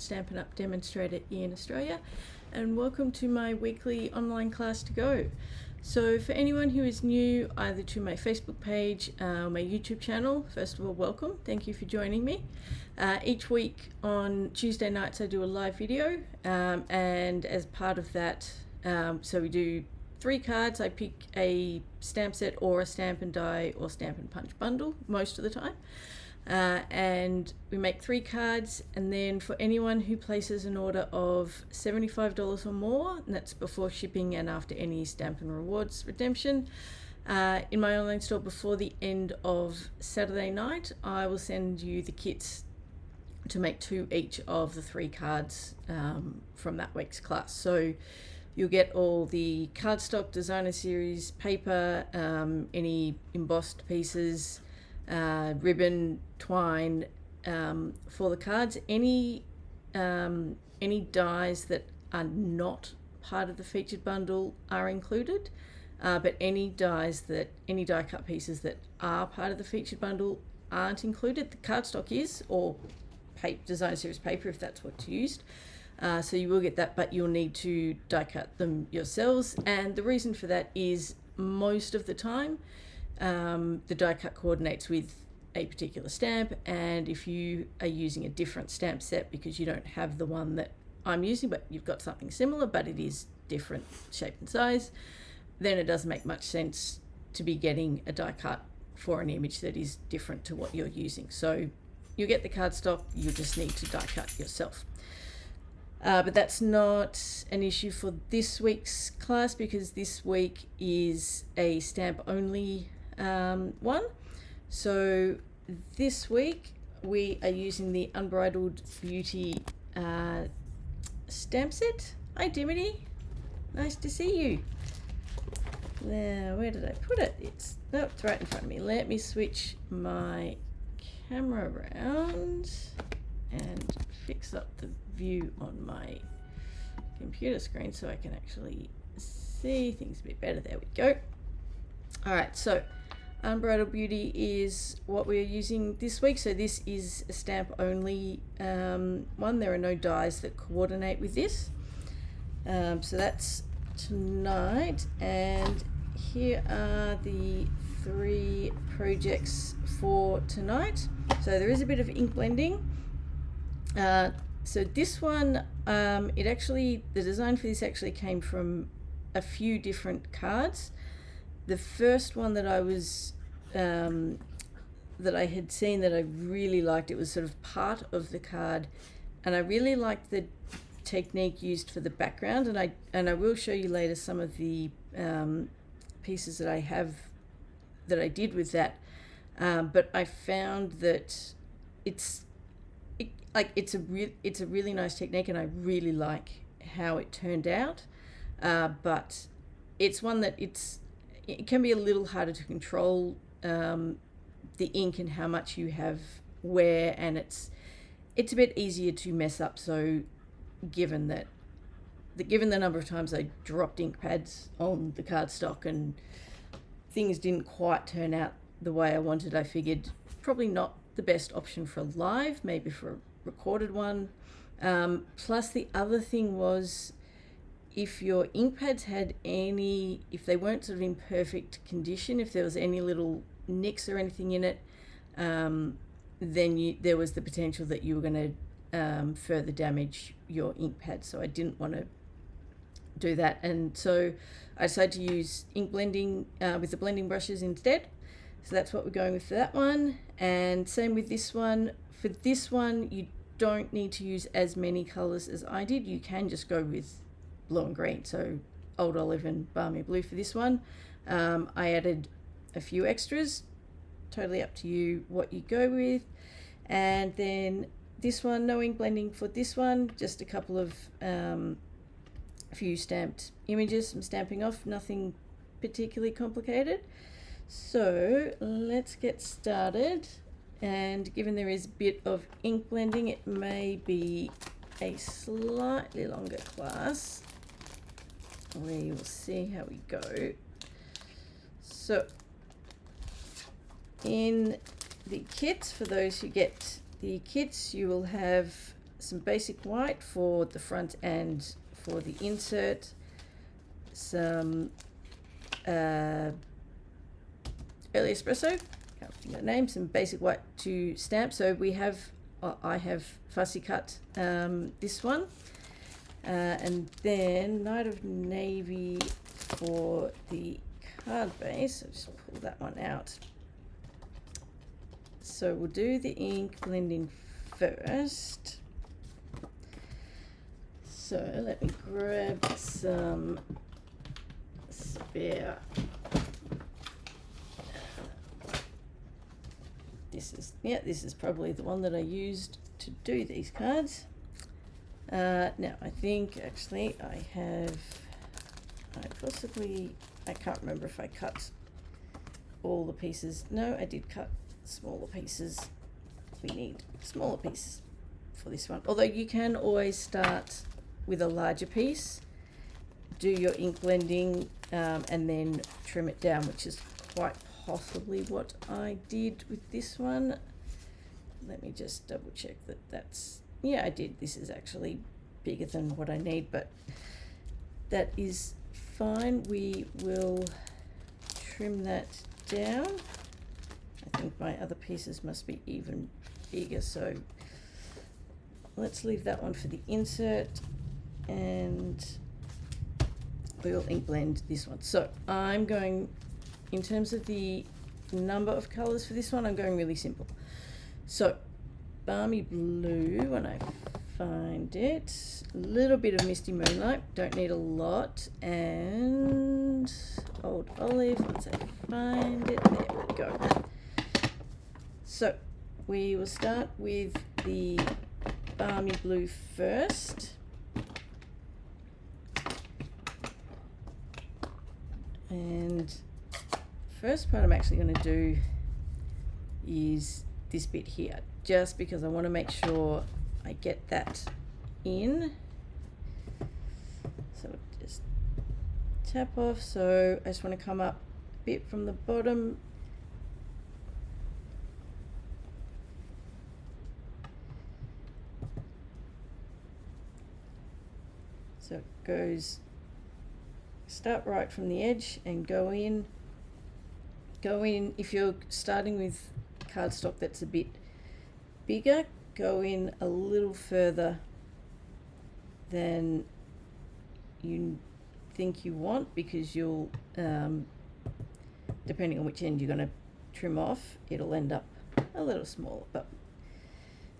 Stampin' Up! Demonstrator in Australia, and welcome to my weekly online class to go. So for anyone who is new either to my Facebook page or my YouTube channel, first of all, welcome. Thank you for joining me. Each week on Tuesday nights I do a live video, and as part of that, so we do 3 cards. I pick a stamp set or a stamp and die or stamp and punch bundle most of the time. And we make 3 cards, and then for anyone who places an order of $75 or more, and that's before shipping and after any Stampin' Rewards redemption, in my online store before the end of Saturday night, I will send you the kits to make 2 each of the 3 cards from that week's class. So you'll get all the cardstock, designer series, paper, any embossed pieces, ribbon, twine for the cards. Any dies that are not part of the featured bundle are included, but any die cut pieces that are part of the featured bundle aren't included. The cardstock is, or designer series paper if that's what's used. So you will get that, but you'll need to die cut them yourselves, and the reason for that is most of the time the die cut coordinates with a particular stamp, and if you are using a different stamp set because you don't have the one that I'm using but you've got something similar but it is different shape and size, then it doesn't make much sense to be getting a die cut for an image that is different to what you're using. So you get the cardstock, you just need to die cut yourself. But that's not an issue for this week's class because this week is a stamp only one. So this week we are using the Unbridled Beauty stamp set. Hi Dimity, nice to see you. Now where did I put it? It's right in front of me. Let me switch my camera around and fix up the view on my computer screen so I can actually see things a bit better. There we go. Alright, so Unbridled Beauty is what we're using this week. So this is a stamp only one. There are no dies that coordinate with this. So that's tonight, and here are the 3 projects for tonight. So there is a bit of ink blending. So this one, the design for this actually came from a few different cards. The first one that I was, that I had seen that I really liked, it was sort of part of the card, and I really liked the technique used for the background, and I will show you later some of the pieces that I did with that. But I found that it's a really nice technique, and I really like how it turned out. But it's one that it can be a little harder to control the ink and how much you have where, and it's a bit easier to mess up. So given the number of times I dropped ink pads on the cardstock and things didn't quite turn out the way I wanted, I figured probably not the best option for live, maybe for a recorded one. Plus the other thing was, if your ink pads if they weren't sort of in perfect condition, if there was any little nicks or anything in it, then there was the potential that you were going to further damage your ink pad. So I didn't want to do that, and so I decided to use ink blending with the blending brushes instead. So that's what we're going with for that one, and same with this one. For this one, you don't need to use as many colors as I did. You can just go with blue and green, so Old Olive and Balmy Blue for this one. I added a few extras, totally up to you what you go with. And then this one, no ink blending for this one, just a couple of few stamped images, some stamping off, nothing particularly complicated. So let's get started, and given there is a bit of ink blending, it may be a slightly longer class where you will see how we go. So in the kits, for those who get the kits, you will have some basic white for the front and for the insert, some early espresso, can't think of the name, some basic white to stamp. So we have, I have fussy cut this one, and then Night of Navy for the card base. I'll just pull that one out. So we'll do the ink blending first. So let me grab some spare. This is probably the one that I used to do these cards. Now I think actually I can't remember if I cut all the pieces. No, I did cut smaller pieces. We need smaller pieces for this one. Although you can always start with a larger piece, do your ink blending, and then trim it down, which is quite possibly what I did with this one. Let me just double check that that's, yeah, I did. This is actually bigger than what I need, but that is fine. We will trim that down. I think my other pieces must be even bigger, so let's leave that one for the insert, and we'll ink blend this one. So I'm going, in terms of the number of colors for this one, I'm going really simple. So Balmy Blue, when I find it, a little bit of Misty Moonlight, don't need a lot, and Old Olive, once I find it, there we go. So we will start with the Balmy Blue first. And first part I'm actually going to do is this bit here, just because I want to make sure I get that in. So just tap off. So I just want to come up a bit from the bottom. So it goes, start right from the edge and go in. If you're starting with cardstock that's a bit bigger, go in a little further than you think you want, because you'll, depending on which end you're going to trim off, it'll end up a little smaller, but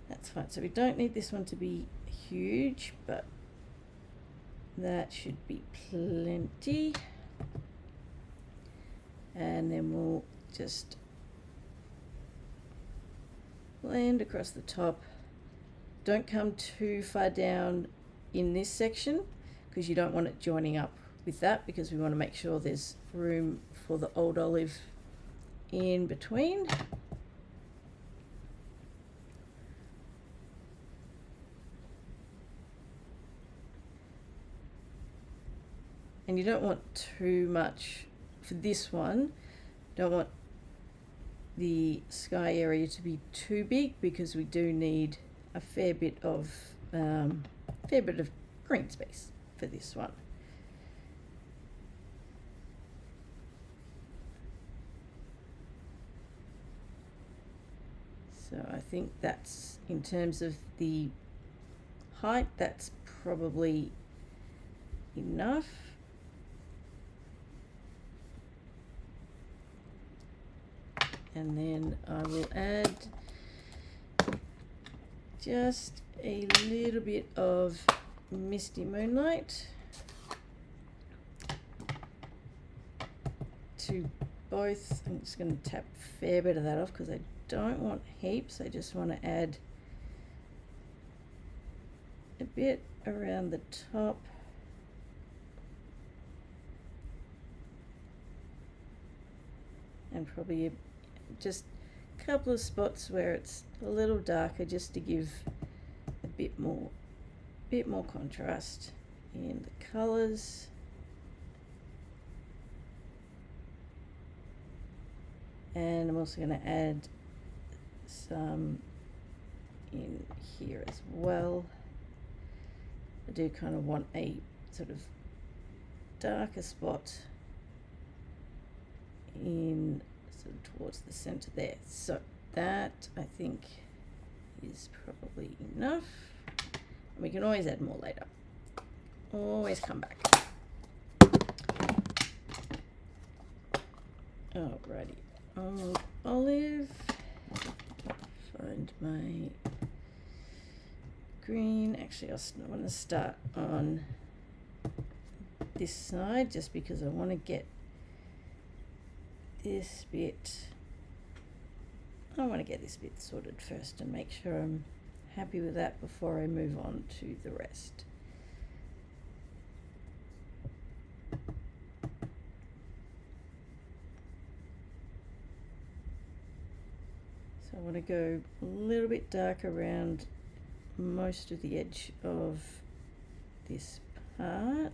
that's fine. So we don't need this one to be huge, but that should be plenty. And then we'll just blend across the top. Don't come too far down in this section, because you don't want it joining up with that, because we want to make sure there's room for the Old Olive in between. And you don't want too much for this one. Don't want the sky area to be too big, because we do need a fair bit of green space for this one. So I think that's, in terms of the height, that's probably enough. And then I will add just a little bit of Misty Moonlight to both. I'm just going to tap a fair bit of that off, because I don't want heaps. I just want to add a bit around the top. And probably just a couple of spots where it's a little darker, just to give a bit more contrast in the colors. And I'm also going to add some in here as well. I do kind of want a sort of darker spot in sort of towards the center there. So that I think is probably enough. And we can always add more later. Always come back. Alrighty. Olive. Find my green. Actually, I want to start on this side just because I want to get this bit. I want to get this bit sorted first and make sure I'm happy with that before I move on to the rest. So I want to go a little bit dark around most of the edge of this part.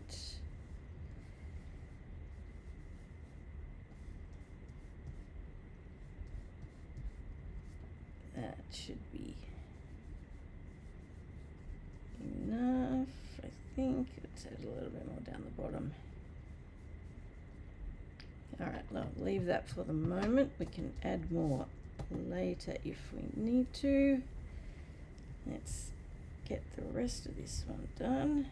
That should be enough, I think. Let's add a little bit more down the bottom. Alright, I'll leave that for the moment. We can add more later if we need to. Let's get the rest of this one done.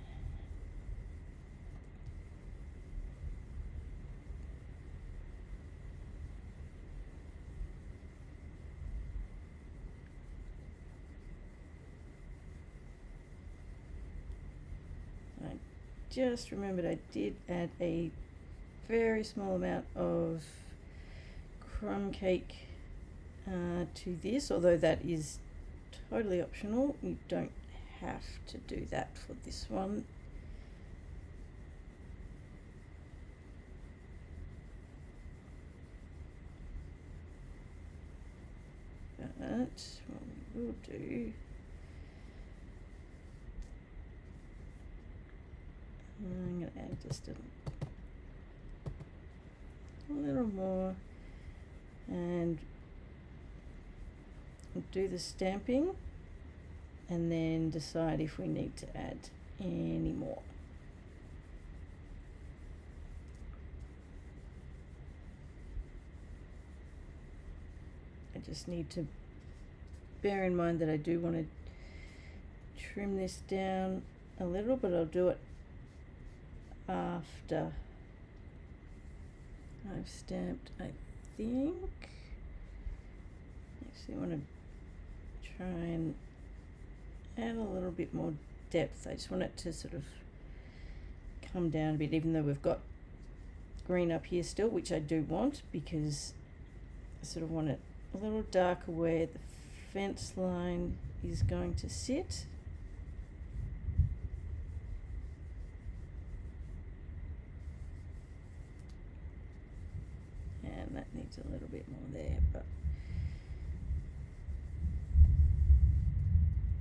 I just remembered I did add a very small amount of crumb cake to this, although that is totally optional. You don't have to do that for this one. But what we will do, I'm going to add just a little more and do the stamping and then decide if we need to add any more. I just need to bear in mind that I do want to trim this down a little, but I'll do it after I've stamped, I think. Actually, I want to try and add a little bit more depth. I just want it to sort of come down a bit, even though we've got green up here still, which I do want, because I sort of want it a little darker where the fence line is going to sit. And that needs a little bit more there, but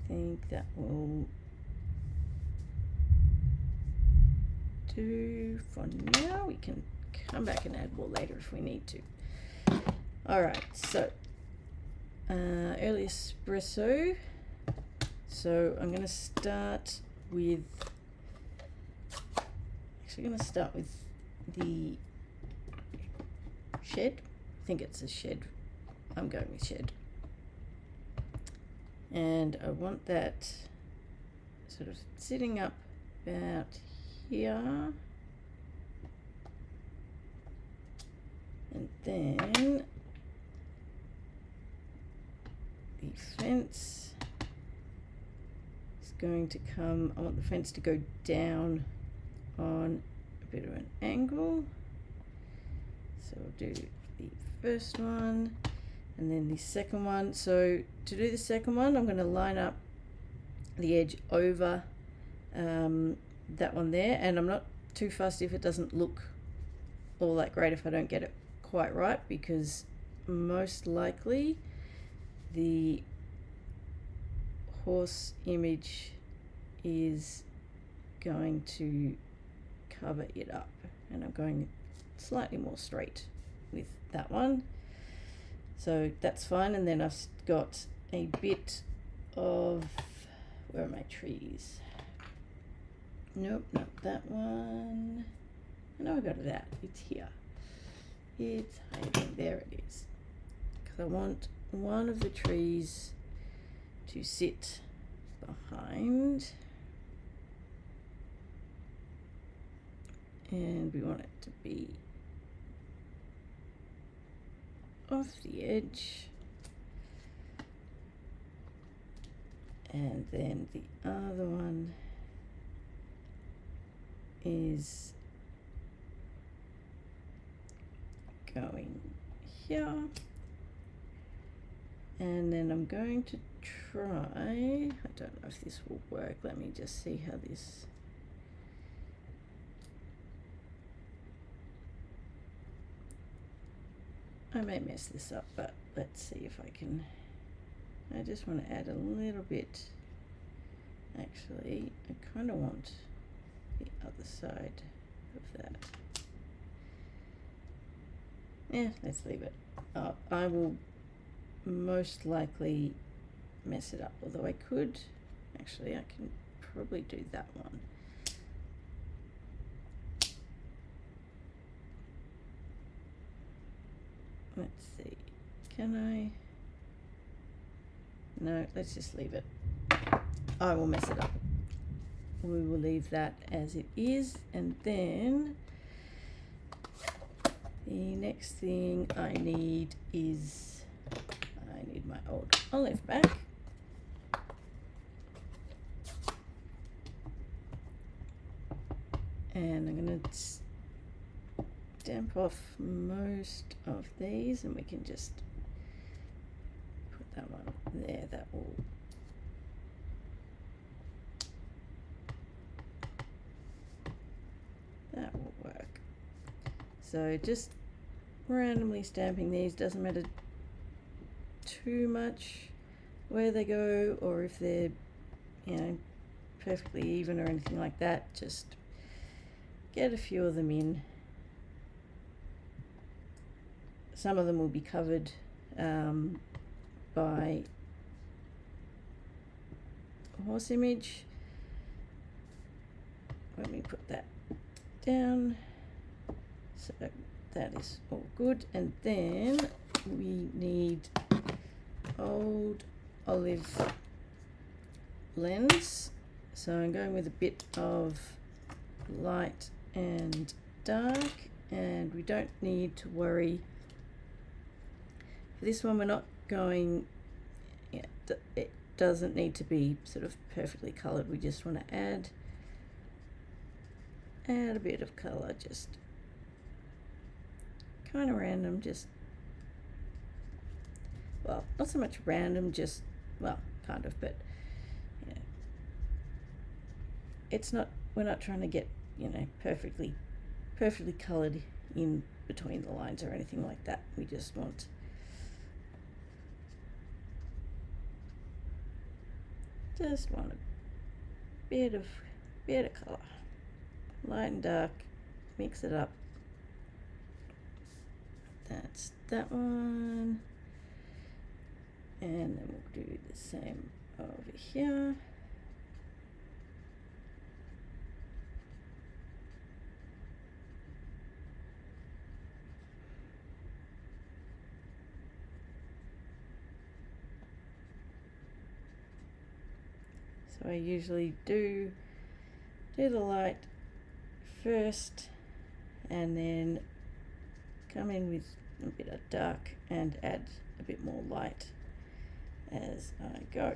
I think that will do for now. We can come back and add more later if we need to. Alright, so early espresso. So I'm going to start with, actually going to start with the shed. I think it's a shed. I'm going with shed. And I want that sort of sitting up about here. And then the fence is going to come, I want the fence to go down on a bit of an angle. So we'll do the first one and then the second one. So to do the second one, I'm going to line up the edge over that one there, and I'm not too fussed if it doesn't look all that great if I don't get it quite right, because most likely the horse image is going to cover it up, and I'm going slightly more straight with that one, so that's fine. And then I've got a bit of, where are my trees? Nope, not that one. I know I got it out. It's here. It's hiding. There it is. Because I want one of the trees to sit behind. And we want it to be off the edge. And then the other one is going here. And then I'm going to try, I don't know if this will work. Let me just see how this, I may mess this up, but let's see if I can. I just want to add a little bit. Actually, I kind of want the other side of that. Yeah, let's leave it. I will most likely mess it up, although I could, actually I can probably do that one. Let's see, can I? No, let's just leave it. I will mess it up. We will leave that as it is, and then the next thing I need is, I need my old olive back. And I'm going to stamp off most of these, and we can just put that one there. That will work. So just randomly stamping these, doesn't matter too much where they go or if they're, you know, perfectly even or anything like that. Just get a few of them in. Some of them will be covered by a horse image. Let me put that down. So that is all good. And then we need old olive lens. So I'm going with a bit of light and dark, and we don't need to worry. For this one, we're not going, yeah, it doesn't need to be sort of perfectly colored. We just want to add a bit of color, just kind of random, just, well, not so much random, just, well, kind of, but yeah, it's not, we're not trying to get, you know, perfectly colored in between the lines or anything like that. We just want a bit of color, light and dark, mix it up. That's that one, and then we'll do the same over here. So I usually do the light first and then come in with a bit of dark and add a bit more light as I go.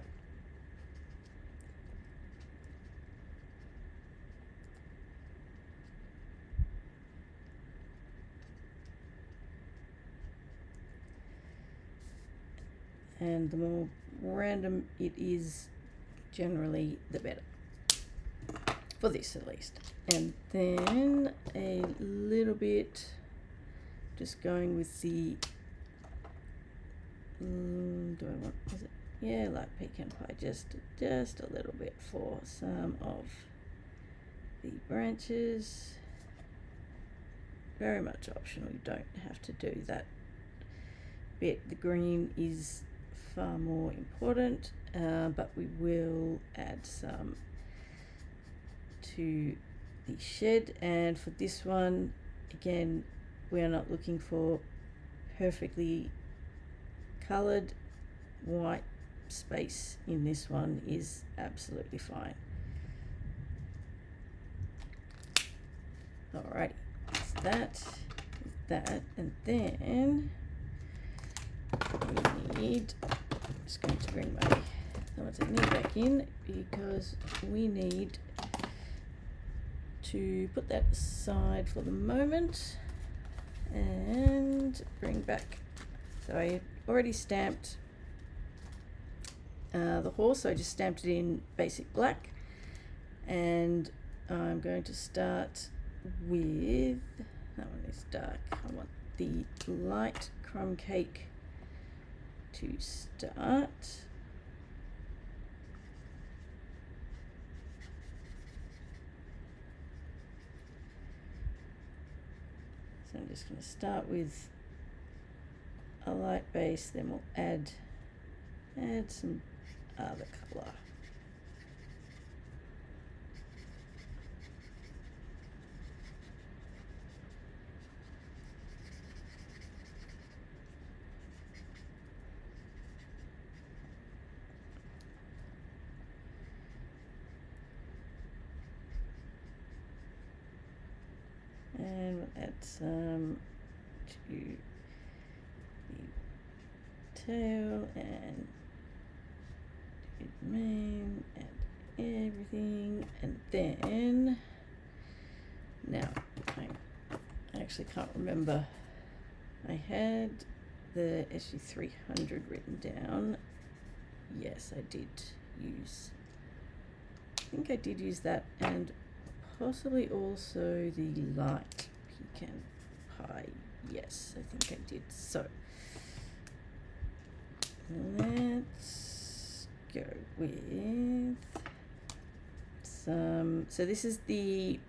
And the more random it is, generally the better, for this at least. And then a little bit, just going with the, do I want, is it, yeah, light pecan pie, just a little bit for some of the branches. Very much optional, you don't have to do that bit. The green is far more important, but we will add some to the shed. And for this one, again, we are not looking for perfectly coloured. White space in this one is absolutely fine. Alrighty, that's that, and then we need, I'm just going to bring my knee back in because we need to put that aside for the moment and bring back. So I already stamped the horse, so I just stamped it in basic black, and I'm going to start with, that one is dark, I want the light crumb cake to start. So I'm just going to start with a light base, then we'll add some other colour. And we'll add some to the tail and mane and everything. And then, now I actually can't remember. I had the SU300 written down. Yes, I did use, I think I did use that, and possibly also the light pecan pie. Yes, I think I did. So let's go with some, so this is the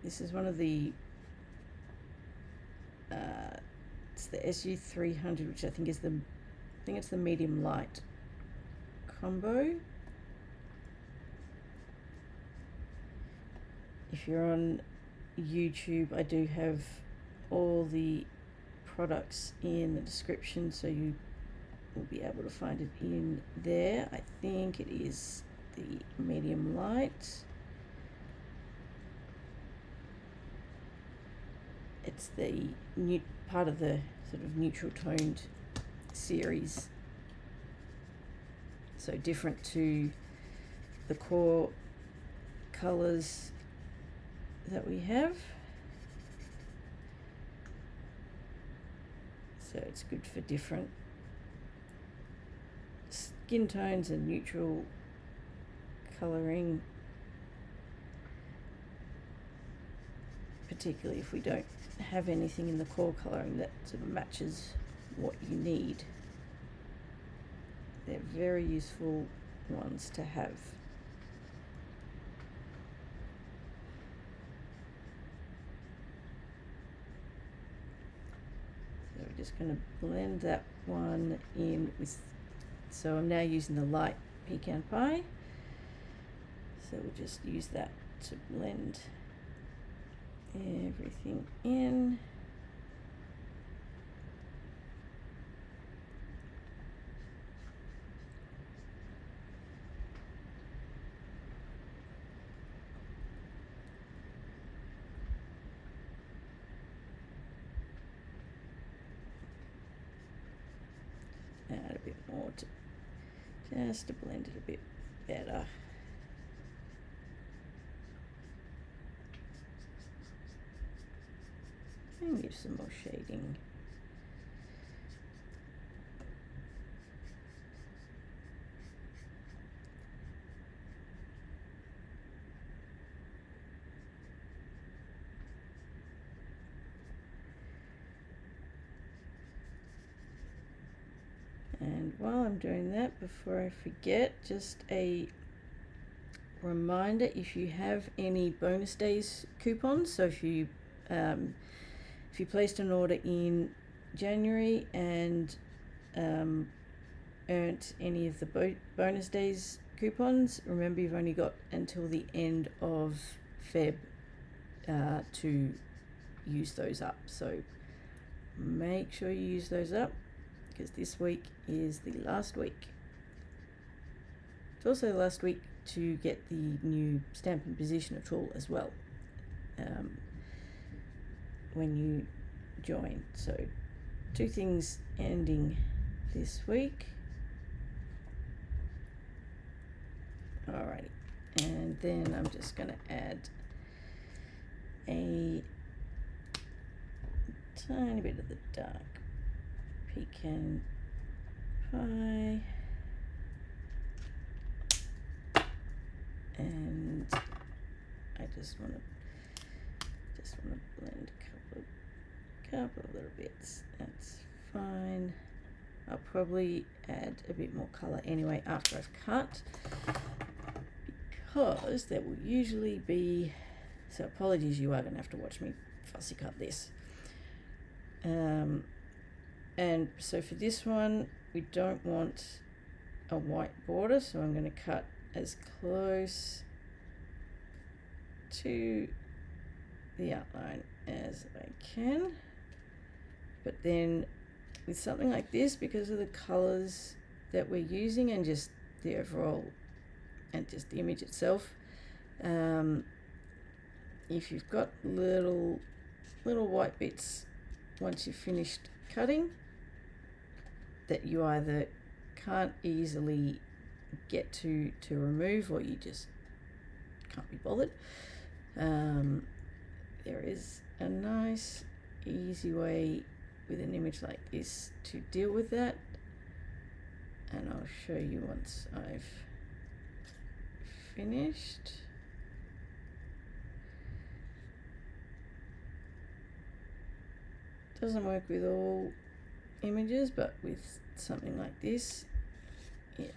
this is one of the it's the SU300, which I think is the, I think it's the medium light combo. If you're on YouTube, I do have all the products in the description, so you will be able to find it in there. I think it is the medium light. It's the new part of the sort of neutral toned series, so different to the core colors that we have. So it's good for different skin tones and neutral coloring, particularly if we don't have anything in the core coloring that sort of matches what you need. They're very useful ones to have. So we're just going to blend that one in with, so I'm now using the light pecan pie, so we'll just use that to blend everything in. Add a bit more to, just to blend it a bit better. And give some more shading. And while I'm doing that, before I forget, just a reminder, if you have any bonus days coupons, so if you placed an order in January and earned any of the bonus days coupons, remember you've only got until the end of Feb to use those up. So make sure you use those up, because this week is the last week. It's also the last week to get the new stamp and positioner tool as well when you join. So 2 things ending this week. Alrighty, and then I'm just going to add a tiny bit of the dark pecan pie, and I just want to blend a couple of little bits. That's fine. I'll probably add a bit more color anyway after I've cut, because there will usually be, so apologies, you are going to have to watch me fussy cut this. And so for this one, we don't want a white border, so I'm going to cut as close to the outline as I can. But then with something like this, because of the colors that we're using and just the overall and just the image itself, if you've got little white bits once you've finished cutting that you either can't easily get to remove, or you just can't be bothered, there is a nice easy way with an image like this to deal with that, and I'll show you once I've finished. Doesn't work with all images, but with something like this it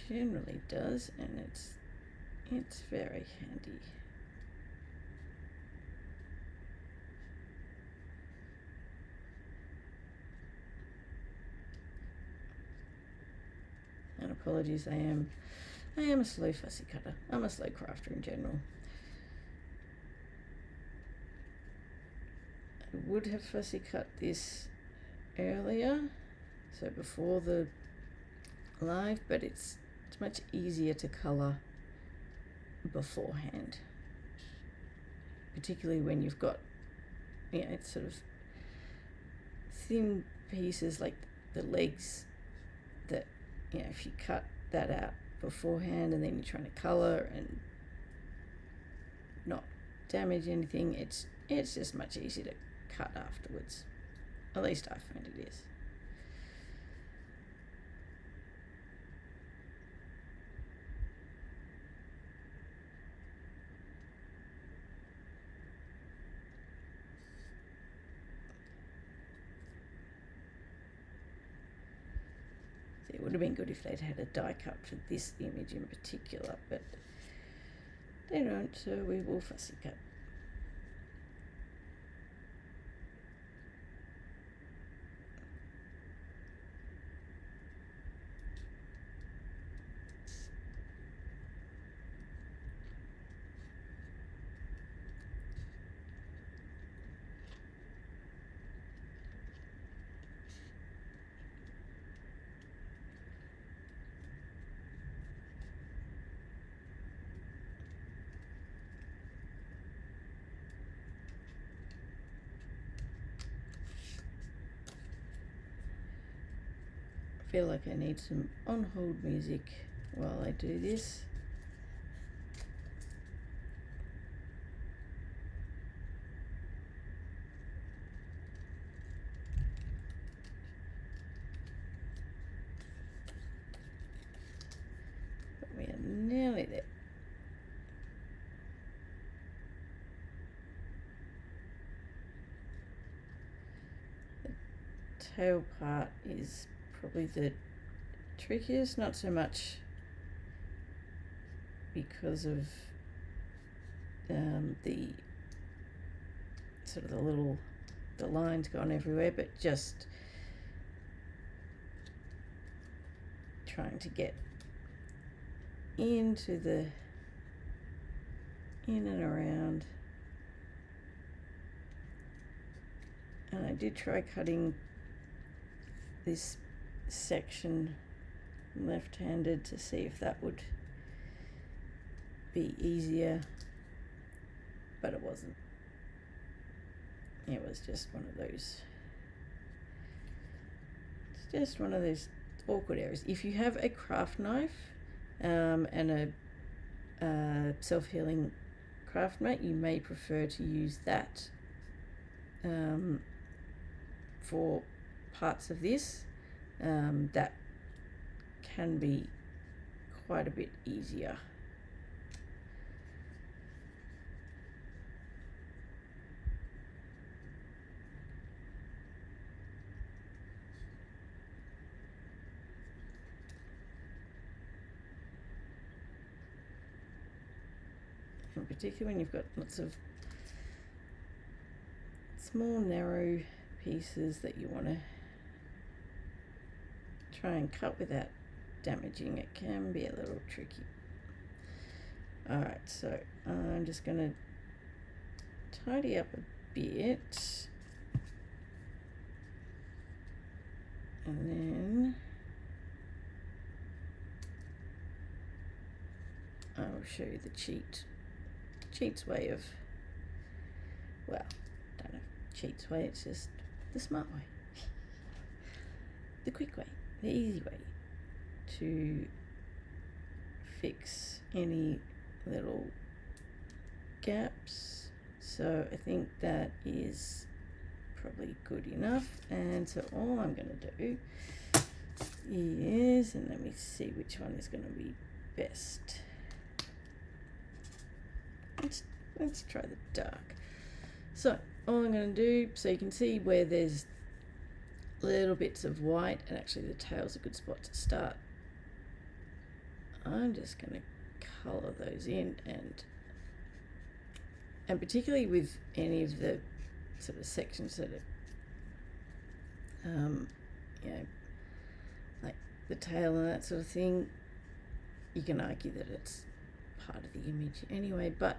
generally does, and it's very handy. And apologies, I am a slow fussy cutter. I'm a slow crafter in general. I would have fussy cut this earlier, so before the live, but it's much easier to colour beforehand, particularly when you've got, it's sort of thin pieces like the legs that, if you cut that out beforehand and then you're trying to colour and not damage anything, it's just much easier to cut afterwards. At least I find it is. It would have been good if they'd had a die cut for this image in particular, but they don't, so we will fussy cut. I feel like I need some on-hold music while I do this. But we are nearly there. The tail part is probably the trickiest, not so much because of the sort of the lines going everywhere, but just trying to get into the in and around. And I did try cutting this section left-handed to see if that would be easier, but it wasn't. It was just one of those, it's just one of those awkward areas. If you have a craft knife and a self-healing craft mat, you may prefer to use that for parts of this. That can be quite a bit easier. And particularly when you've got lots of small narrow pieces that you want to try and cut without damaging, it can be a little tricky. Alright, so I'm just going to tidy up a bit, and then I will show you the cheat's way of, well, I don't know, cheat's way, it's just the smart way, the quick way, the easy way to fix any little gaps. So I think that is probably good enough, and so all I'm going to do is, and let me see which one is going to be best. Let's try the dark. So all I'm going to do, so you can see where there's little bits of white, and actually the tail's a good spot to start. I'm just going to colour those in, and particularly with any of the sort of sections that are, you know, like the tail and that sort of thing, you can argue that it's part of the image anyway, but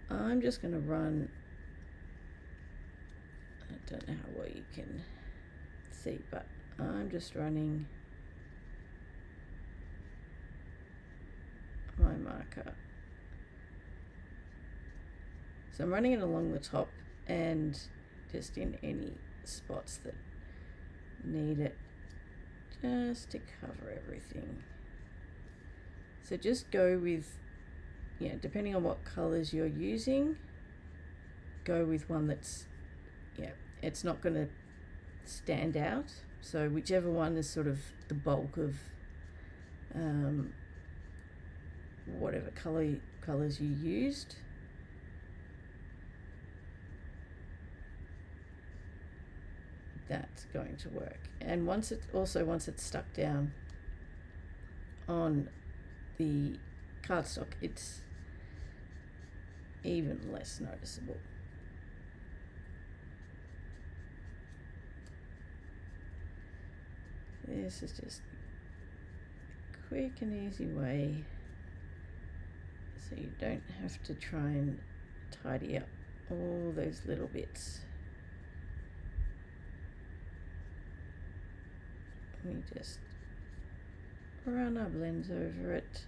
I'm just going to run, I don't know how well you can see, but I'm just running my marker. So I'm running it along the top and just in any spots that need it, just to cover everything. So just go with, you know, depending on what colors you're using, go with one that's, yeah, it's not going to stand out. So whichever one is sort of the bulk of whatever colors you used. That's going to work. And once it's stuck down on the cardstock, it's even less noticeable. This is just a quick and easy way so you don't have to try and tidy up all those little bits. We just run our blends over it.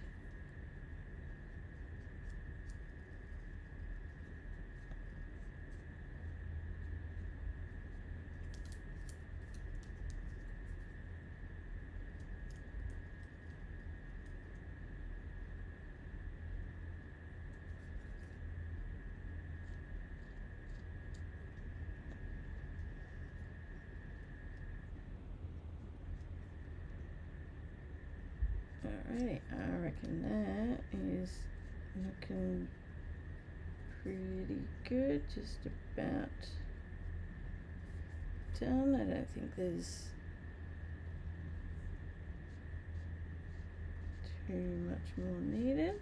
Alright, I reckon that is looking pretty good, just about done. I don't think there's too much more needed.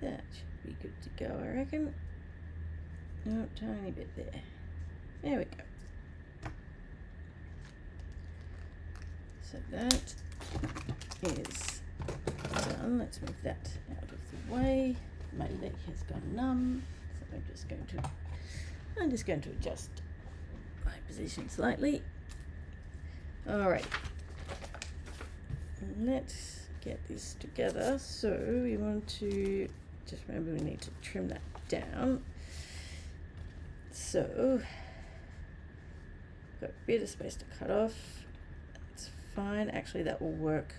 That should be good to go, I reckon. No, tiny bit there. There we go. So that is done. Let's move that out of the way. My leg has gone numb, so I'm just going to adjust my position slightly. Alright, let's get this together. So we want to just remember we need to trim that down. So got a bit of space to cut off. It's fine. Actually, that will work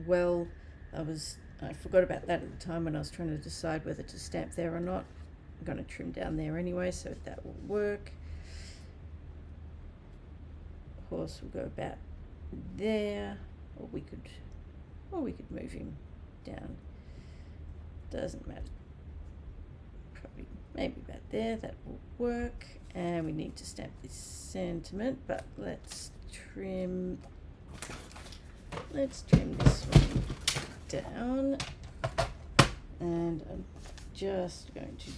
well. I forgot about that at the time when I was trying to decide whether to stamp there or not. I'm going to trim down there anyway, so that will work. Horse will go about there, or we could move him down. Doesn't matter. Probably maybe about there. That will work. And we need to stamp this sentiment, but let's trim this one down, and I'm just going to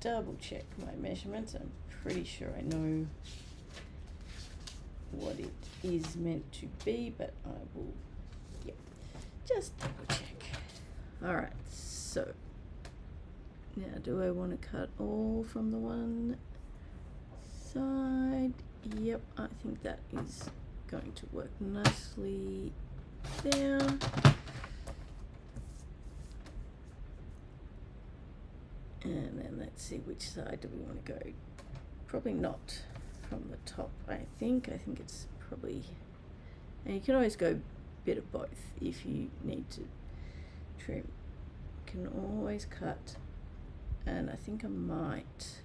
double check my measurements. I'm pretty sure I know what it is meant to be, but I will just double check. All right, so now do I want to cut all from the one side? Yep, I think that is going to work nicely there. And then let's see, which side do we want to go? Probably not from the top, I think. I think it's probably, and you can always go a bit of both if you need to trim. You can always cut, and I think I might.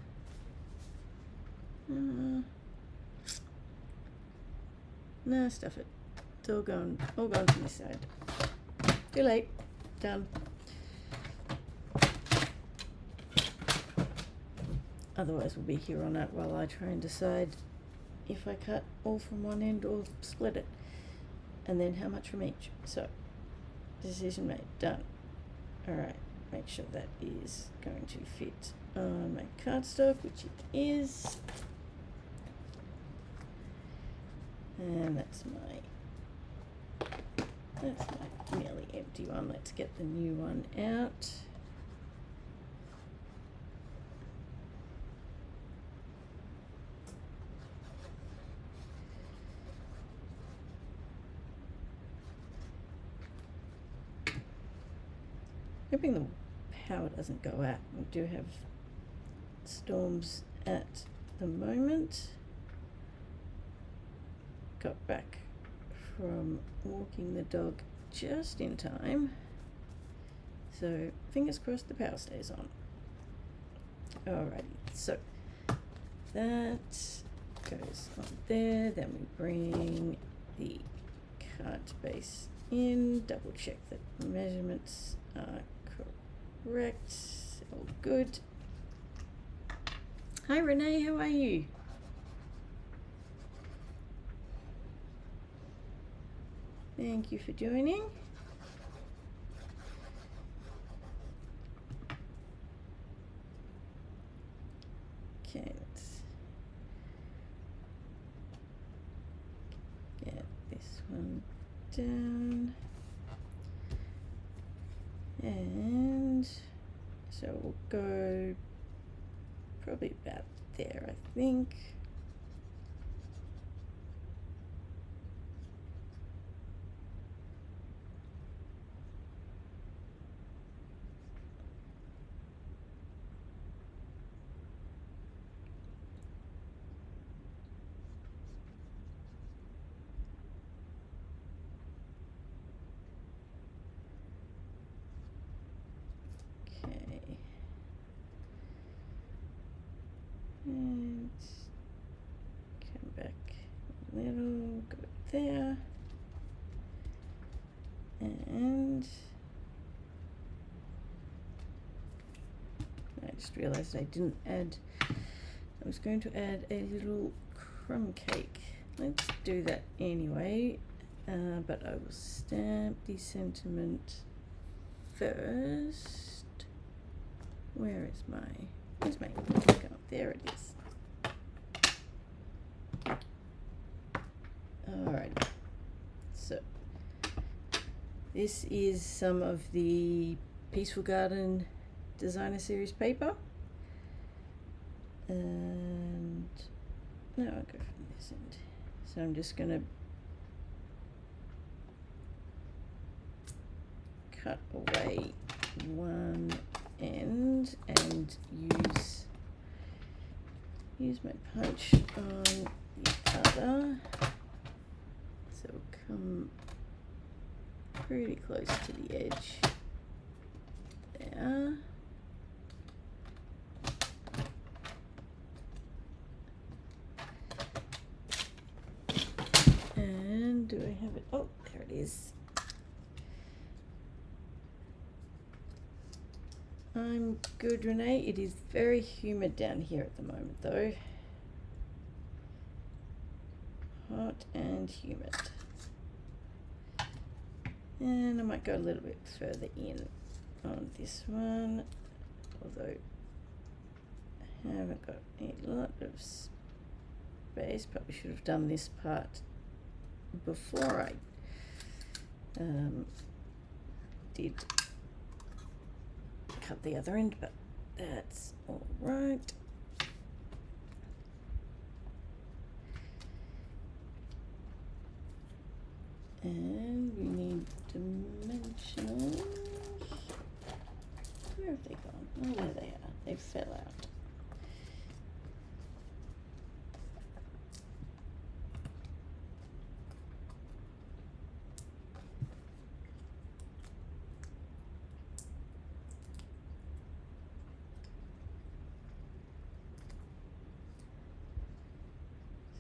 No, stuff it. It's all going to this side. Too late. Done. Otherwise we'll be here all night while I try and decide if I cut all from one end or split it, and then how much from each. So, decision made. Done. Alright, make sure that is going to fit on my cardstock, which it is. And that's my nearly empty one. Let's get the new one out. Hoping the power doesn't go out. We do have storms at the moment. Got back from walking the dog just in time. So fingers crossed the power stays on. Alrighty, so that goes on there. Then we bring the card base in, double check that the measurements are correct. All good. Hi Renee, how are you? Thank you for joining. Okay, let's get this one down. And so we'll go probably about there, I think. And come back a little, go there, and I just realized I didn't add, I was going to add a little crumb cake. Let's do that anyway, but I will stamp the sentiment first. where's my ink? There it is. Alright, so this is some of the Peaceful Garden Designer Series paper, and now I'll go from this end. So I'm just going to cut away one end and use my punch on the other, so it'll come pretty close to the edge there. And do I have it? Oh, there it is. I'm good, Renee. It is very humid down here at the moment, though. Hot and humid. And I might go a little bit further in on this one, although I haven't got a lot of space. Probably should have done this part before I did cut the other end, but that's all right. And we need dimensionals. Where have they gone? Oh, there they are. They fell out.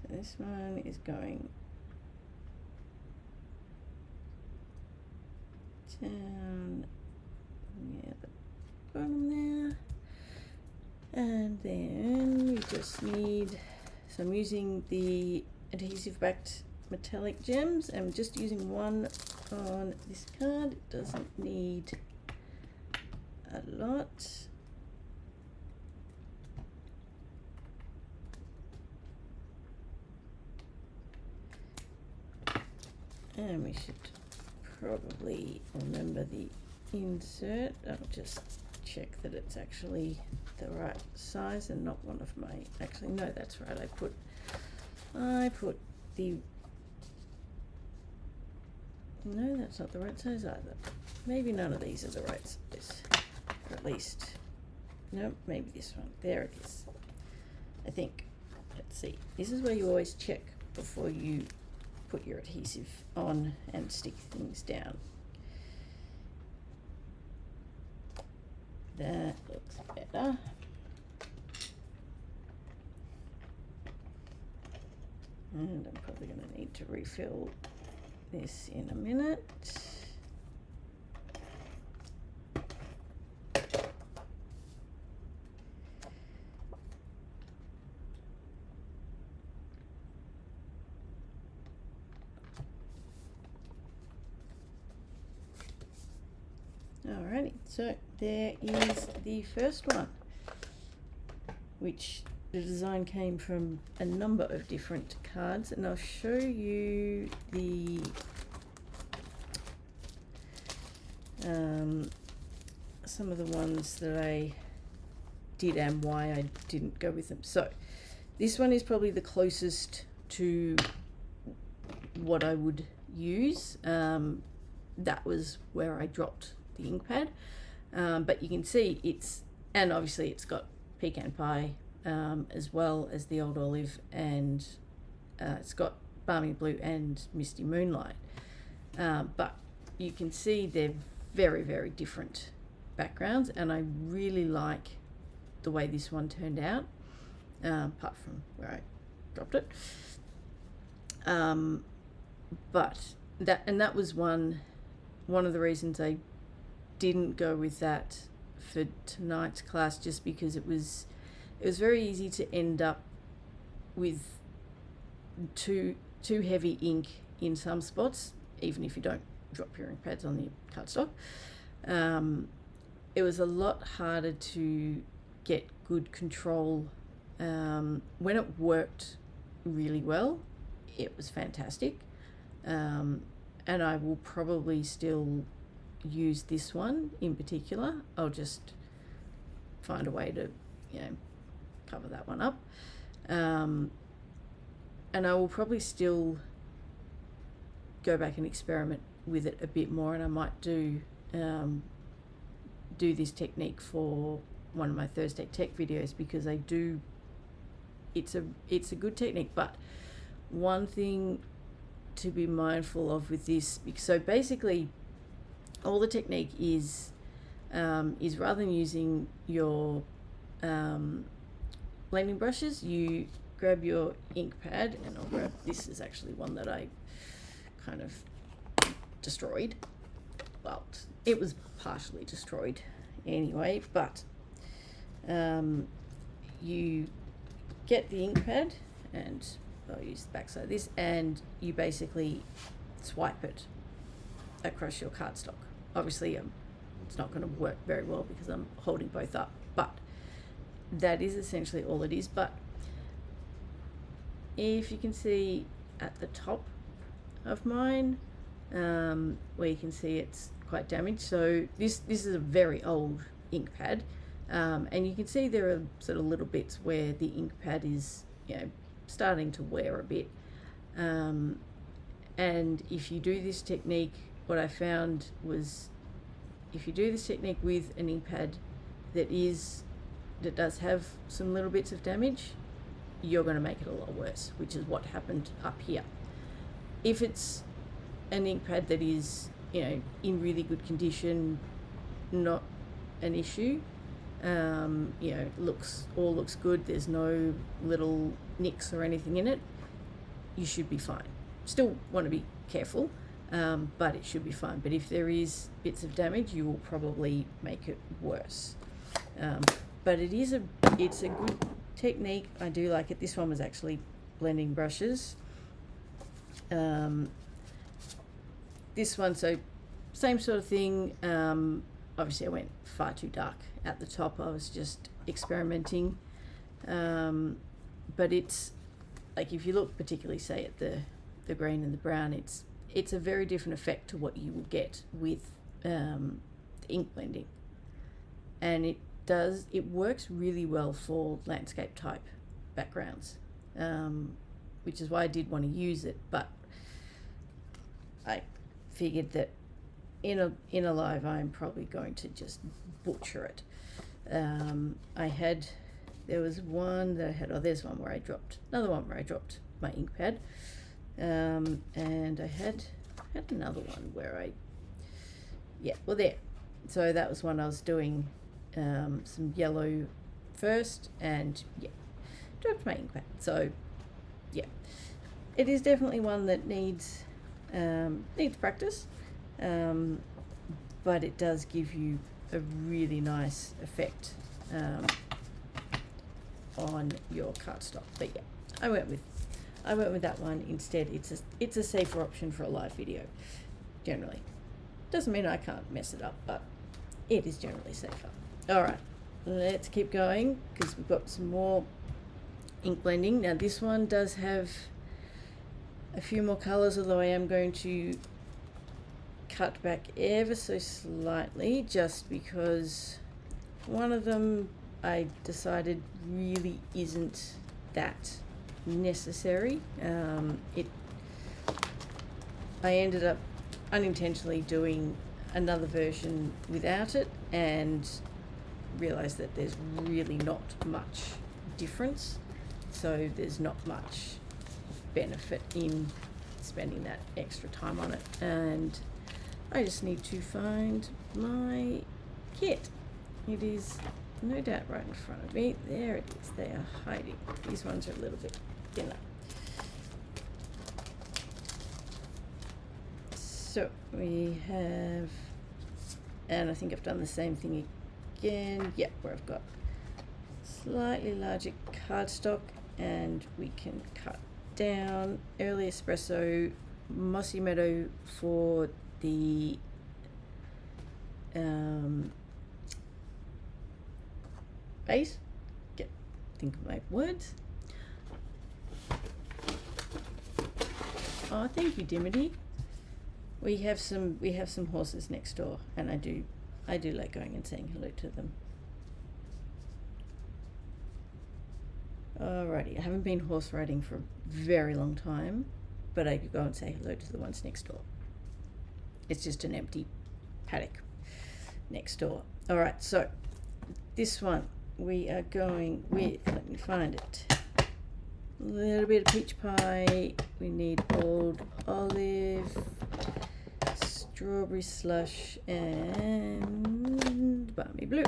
So this one is going down near the bottom there, and then we just need, so I'm using the adhesive backed metallic gems. I'm just using one on this card. It doesn't need a lot. And we should probably remember the insert. I'll just check that it's actually the right size and not one of my, actually no, that's right, I put the, no, that's not the right size either. Maybe none of these are the right size, or at least, nope, maybe this one, there it is. I think, let's see, this is where you always check before you put your adhesive on and stick things down. That looks better. And I'm probably going to need to refill this in a minute. Alrighty, so there is the first one, which the design came from a number of different cards, and I'll show you the some of the ones that I did and why I didn't go with them. So this one is probably the closest to what I would use. That was where I dropped the ink pad, but you can see it's, and obviously it's got pecan pie as well as the old olive, and it's got balmy blue and misty moonlight, but you can see they're very, very different backgrounds, and I really like the way this one turned out, apart from where I dropped it. But that was one of the reasons I didn't go with that for tonight's class, just because it was very easy to end up with too heavy ink in some spots, even if you don't drop your ink pads on the cardstock. it was a lot harder to get good control. When it worked really well, it was fantastic. And I will probably still use this one in particular. I'll just find a way to, cover that one up. And I will probably still go back and experiment with it a bit more, and I might do this technique for one of my Thursday Tech videos, because it's a good technique. But one thing to be mindful of with this, so basically all the technique is rather than using your blending brushes, you grab your ink pad, and I'll grab, this is actually one that I kind of destroyed. Well, it was partially destroyed anyway, but you get the ink pad, and I'll use the backside of this, and you basically swipe it across your cardstock. Obviously it's not going to work very well because I'm holding both up, but that is essentially all it is. But if you can see at the top of mine, where you can see it's quite damaged, so this is a very old ink pad, and you can see there are sort of little bits where the ink pad is starting to wear a bit, and if you do this technique, what I found was, if you do this technique with an ink pad that does have some little bits of damage, you're going to make it a lot worse, which is what happened up here. If it's an ink pad that is in really good condition, not an issue, looks good, there's no little nicks or anything in it, you should be fine. Still want to be careful, but it should be fine. But if there is bits of damage, you will probably make it worse. But it's a good technique. I do like it. This one was actually blending brushes. This one, so same sort of thing. Obviously I went far too dark at the top. I was just experimenting. But it's like, if you look particularly say at the green and the brown, it's a very different effect to what you will get with ink blending. And it works really well for landscape type backgrounds, which is why I did want to use it. But I figured that in a live I'm probably going to just butcher it. There was one that I had, there's one where I dropped, another one where I dropped my ink pad, and I had another one where there. So that was one I was doing some yellow first, and dropped my ink pad. So it is definitely one that needs practice, but it does give you a really nice effect on your cardstock. But I went with that one instead. It's a safer option for a live video. Generally, doesn't mean I can't mess it up, but it is generally safer. All right, let's keep going, because we've got some more ink blending. Now this one does have a few more colors, although I am going to cut back ever so slightly, just because one of them I decided really isn't that necessary. I ended up unintentionally doing another version without it, and realized that there's really not much difference, so there's not much benefit in spending that extra time on it. And I just need to find my kit. It is no doubt right in front of me. There it is. They are hiding. These ones are a little bit thinner. So we have, and I think I've done the same thing again. Yep, where I've got slightly larger cardstock, and we can cut down Early Espresso Mossy Meadow for the base. Think of my words. Oh, thank you, Dimity. We have some horses next door, and I do like going and saying hello to them. Alrighty, I haven't been horse riding for a very long time, but I could go and say hello to the ones next door. It's just an empty paddock next door. Alright, so this one we are going with, let me find it, a little bit of peach pie, we need old olive, strawberry slush, and balmy blue.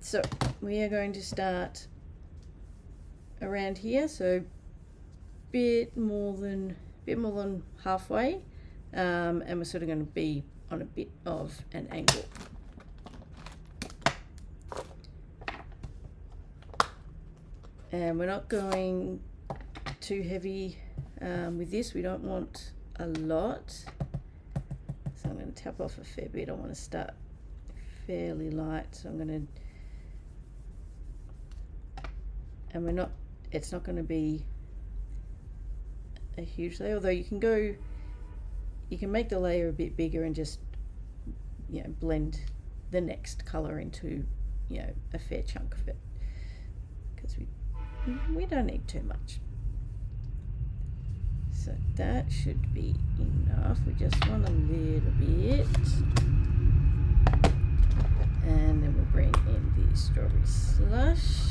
So we are going to start around here, so bit more than halfway, and we're sort of going to be on a bit of an angle. And we're not going too heavy with this. We don't want a lot, so I'm going to tap off a fair bit. I want to start fairly light, so I'm going to, and it's not going to be a huge layer, although you can make the layer a bit bigger and just, you know, blend the next color into, you know, a fair chunk of it, because we don't need too much. So that should be enough. We just want a little bit, and then we'll bring in the strawberry slush.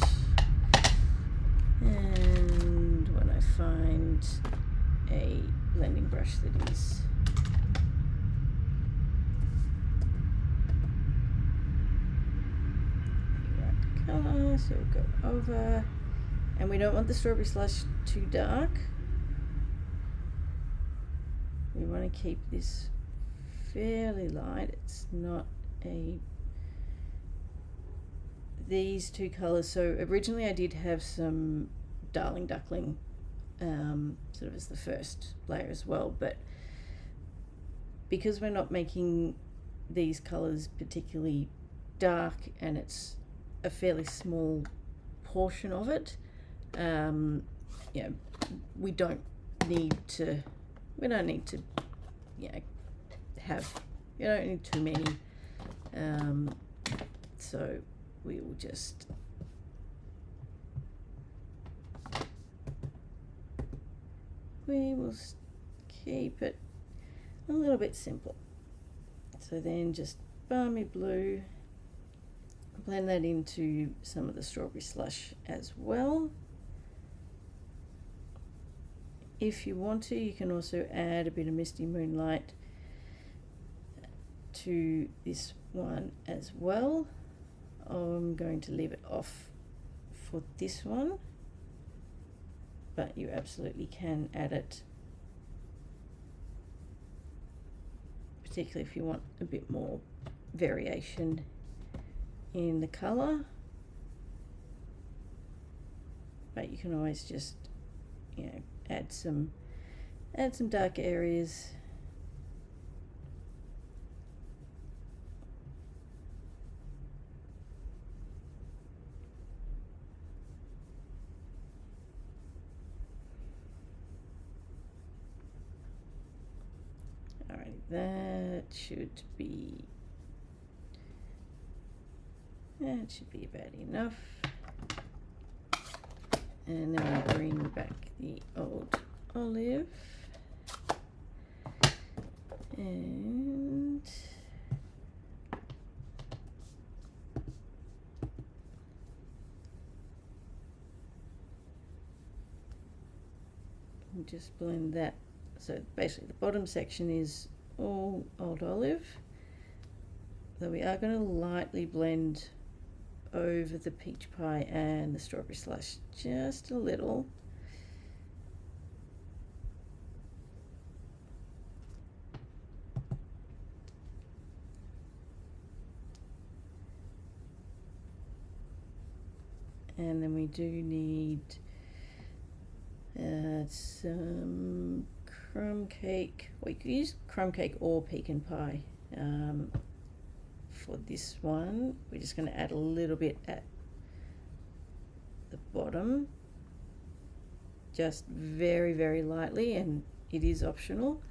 And when I find a blending brush that is the right colour, so we'll go over, and we don't want the strawberry slush too dark. We want to keep this fairly light. It's not these two colours. So originally I did have some Darling Duckling sort of as the first layer as well, but because we're not making these colours particularly dark and it's a fairly small portion of it, you know, we don't need to, you know, you don't need too many, so we will just keep it a little bit simple. So then just balmy blue, blend that into some of the strawberry slush as well. If you want to, you can also add a bit of Misty Moonlight to this one as well. I'm going to leave it off for this one, but you absolutely can add it, particularly if you want a bit more variation in the colour. But you can always just, you know, add some dark areas. Alright, that should be about enough. And then we'll bring back the old olive, and just blend that. So basically the bottom section is all old olive, though we are going to lightly blend over the peach pie and the strawberry slush just a little. And then we do need some crumb cake, or you could use crumb cake or pecan pie for this one, we're just going to add a little bit at the bottom, just very, very lightly, and it is optional.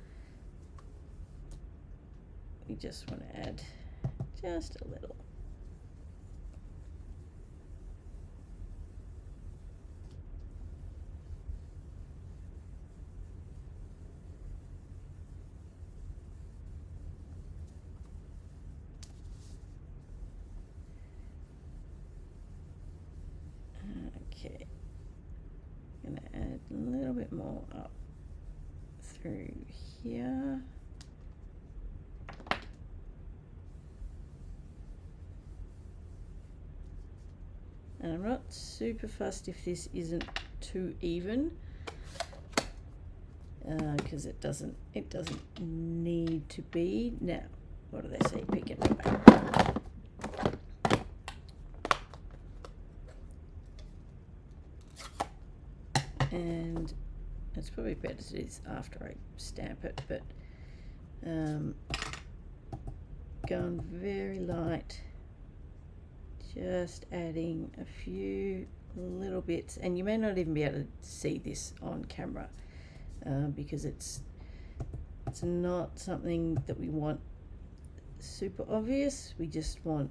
We just want to add just a little. Okay, I'm going to add a little bit more up through here. And I'm not super fussed if this isn't too even, because it doesn't need to be. Now, what do they say? Pick it back. And it's probably better to do this after I stamp it, but going very light, just adding a few little bits, and you may not even be able to see this on camera because it's not something that we want super obvious. We just want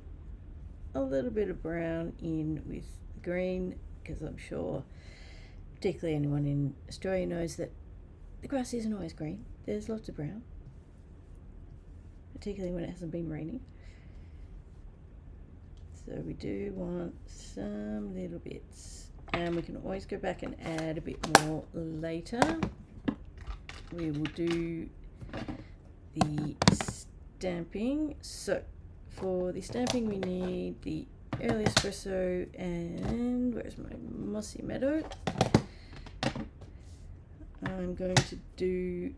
a little bit of brown in with the green, because I'm sure particularly anyone in Australia knows that the grass isn't always green. There's lots of brown, particularly when it hasn't been raining. So we do want some little bits, and we can always go back and add a bit more later. We will do the stamping. So for the stamping we need the early espresso, and where's my mossy meadow? I'm going to do,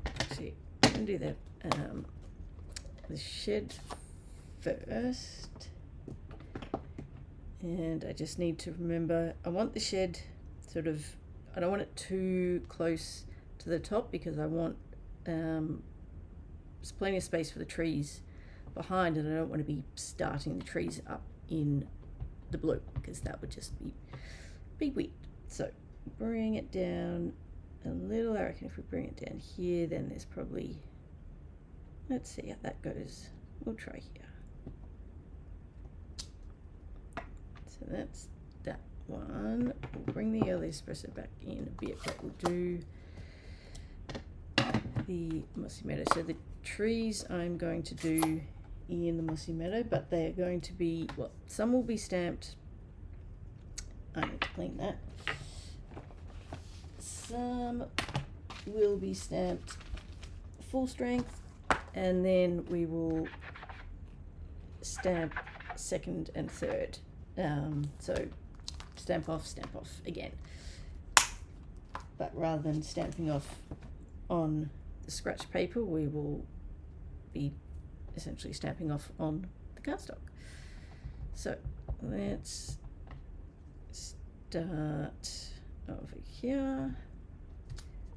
actually, I'm going to do the shed first. And I just need to remember, I want the shed sort of, I don't want it too close to the top, because I want there's plenty of space for the trees behind, and I don't want to be starting the trees up in the blue, because that would just be weird. So bring it down a little. I reckon if we bring it down here, then there's probably, let's see how that goes. We'll try here. So that's that one. We'll bring the early espresso back in a bit, but we'll do the mossy meadow. So the trees I'm going to do in the mossy meadow, but they're going to be, well, some will be stamped. I need to clean that. Some will be stamped full strength, and then we will stamp second and third. So stamp off again. But rather than stamping off on the scratch paper, we will be essentially stamping off on the cardstock. So let's start over here.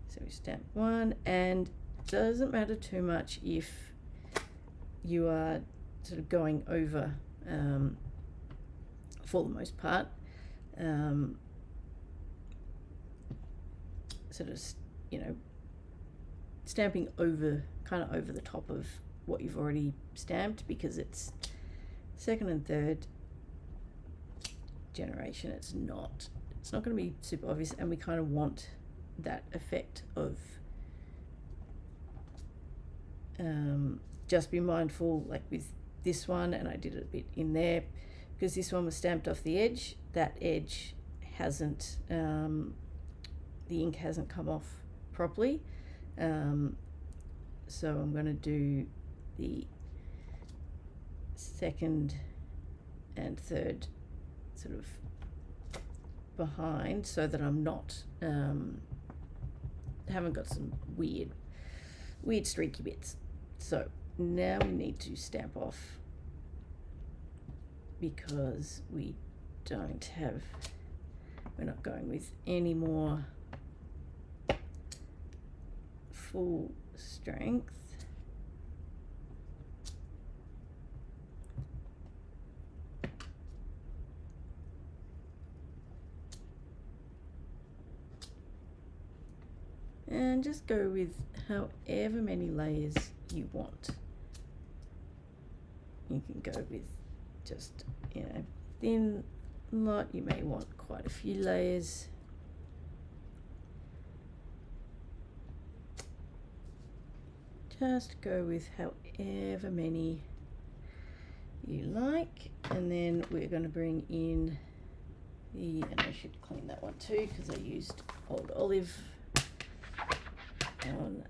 So we stamp one, and it doesn't matter too much if you are sort of going over for the most part, sort of, you know, stamping over, kind of over the top of what you've already stamped, because it's second and third generation. It's not going to be super obvious, and we kind of want that effect of just be mindful, like with this one, and I did it a bit in there because this one was stamped off the edge. That edge hasn't, the ink hasn't come off properly, so I'm going to do the second and third sort of behind, so that I'm not haven't got some weird streaky bits. So now we need to stamp off, because we're not going with any more full strength. and just go with however many layers you want. You can go with just, you know, thin lot. You may want quite a few layers. Just go with however many you like, and then we're going to bring in the, and I should clean that one too because I used old olive on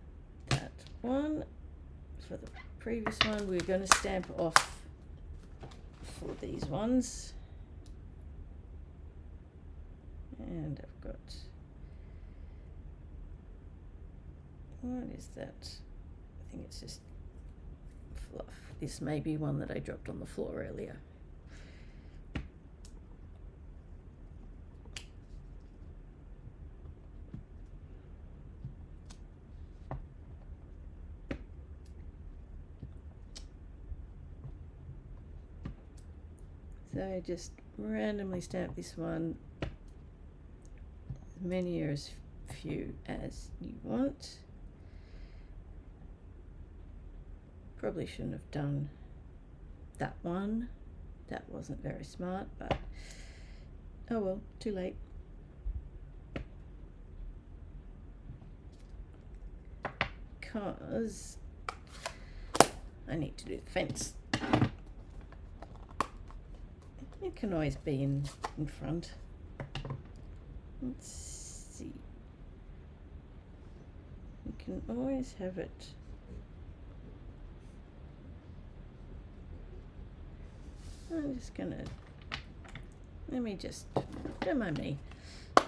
that one. For the previous one, we're going to stamp off for these ones, and I've got, what is that? I think it's just fluff. This may be one that I dropped on the floor earlier. So just randomly stamp this one, as many or as few as you want. Probably shouldn't have done that one. That wasn't very smart, but oh well, too late. Because I need to do the fence. It can always be in front. Let's see. You can always have it. I'm just gonna, don't mind me.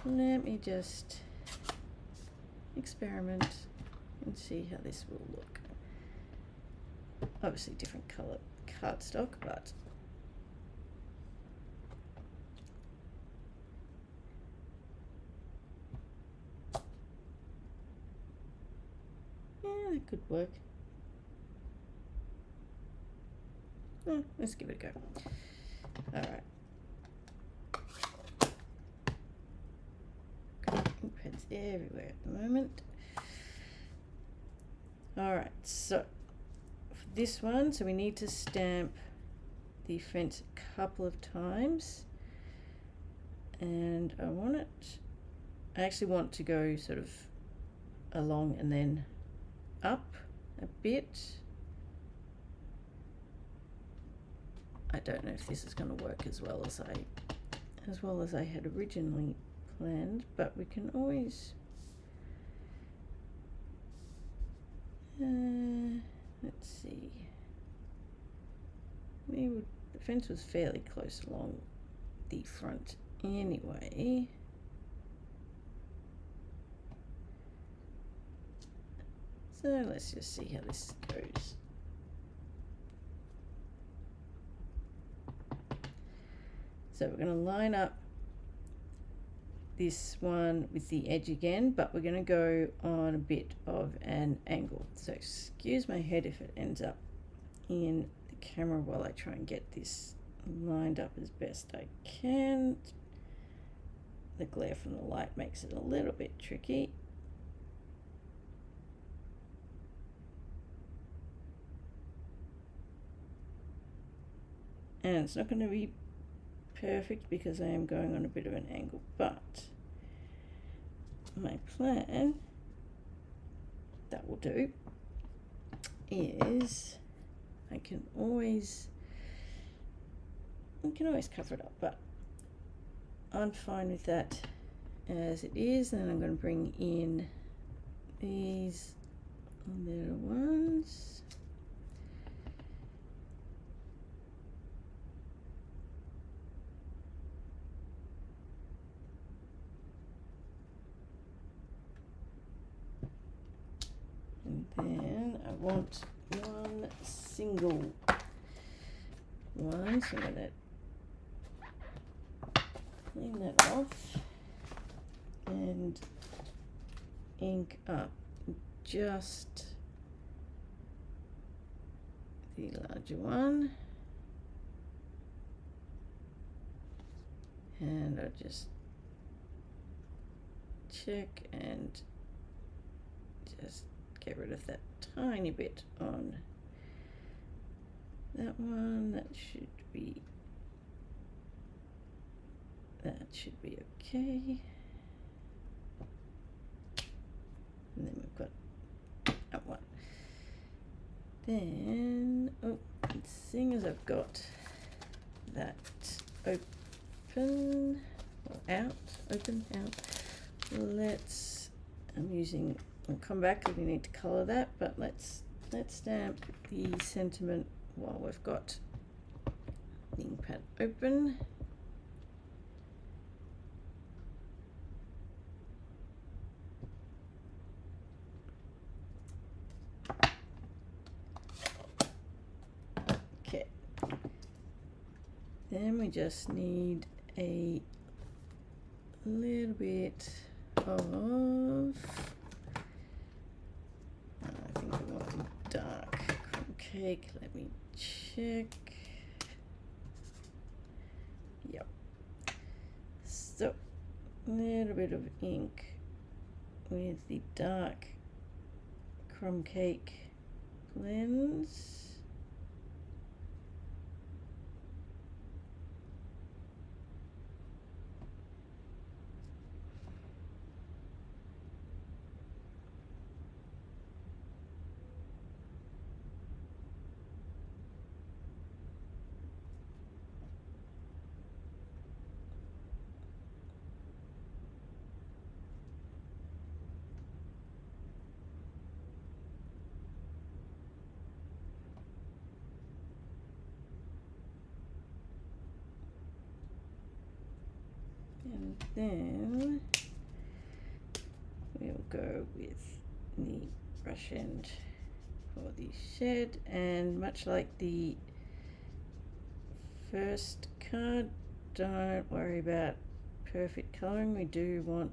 Let me just experiment and see how this will look. Obviously different colour cardstock, but yeah, that could work. Let's give it a go. All right. Got ink pads everywhere at the moment. All right, so for this one, so we need to stamp the fence a couple of times, and I actually want to go sort of along and then up a bit. I don't know if this is going to work as well as I had originally planned, but we can always let's see. The fence was fairly close along the front anyway. So let's just see how this goes. So we're going to line up this one with the edge again, but we're going to go on a bit of an angle. So excuse my head if it ends up in the camera while I try and get this lined up as best I can. The glare from the light makes it a little bit tricky. And it's not going to be perfect because I am going on a bit of an angle, but my plan, that will do, is I can always cover it up, but I'm fine with that as it is. And I'm going to bring in these little ones. And then I want one single one, so I'm going to clean that off and ink up just the larger one, and I'll just check and just get rid of that tiny bit on that one. That should be okay. And then we've got that one. Then, oh, seeing as I've got that open or out, I'll come back because we need to color that, but let's stamp the sentiment while we've got the ink pad open. Okay. Then we just need a little bit of, I think we want dark crumb cake. Let me check. Yep. So a little bit of ink with the dark crumb cake blends. And then we'll go with the brush end for the shed, and much like the first card, don't worry about perfect coloring. We do want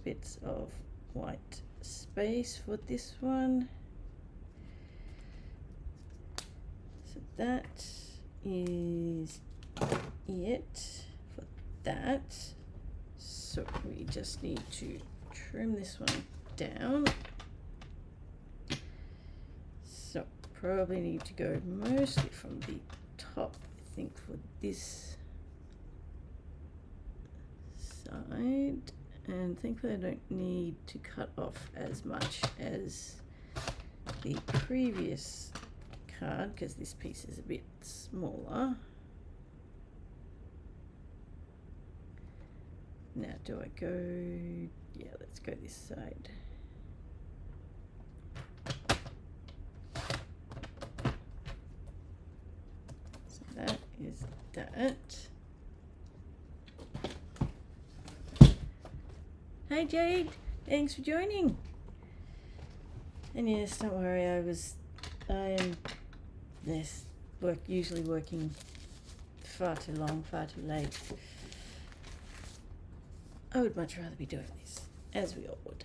bits of white space for this one. So that is it for that. So we just need to trim this one down. So probably need to go mostly from the top, I think, for this side, and thankfully I don't need to cut off as much as the previous card because this piece is a bit smaller. Now do I go, yeah, let's go this side. So that is that. Hey Jade, thanks for joining. And yes, don't worry, I am usually working far too long, far too late. I would much rather be doing this, as we all would.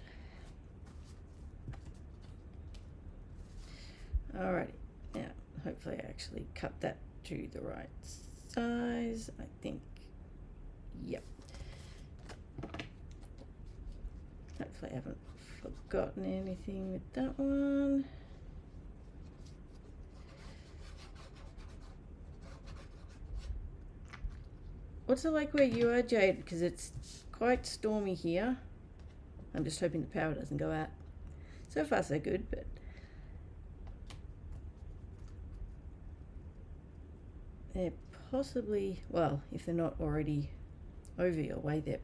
Alrighty, now hopefully I actually cut that to the right size. I think, yep. Hopefully I haven't forgotten anything with that one. What's it like where you are, Jade? Because it's quite stormy here. I'm just hoping the power doesn't go out. So far so good, but they're possibly, well, if they're not already over your way, they're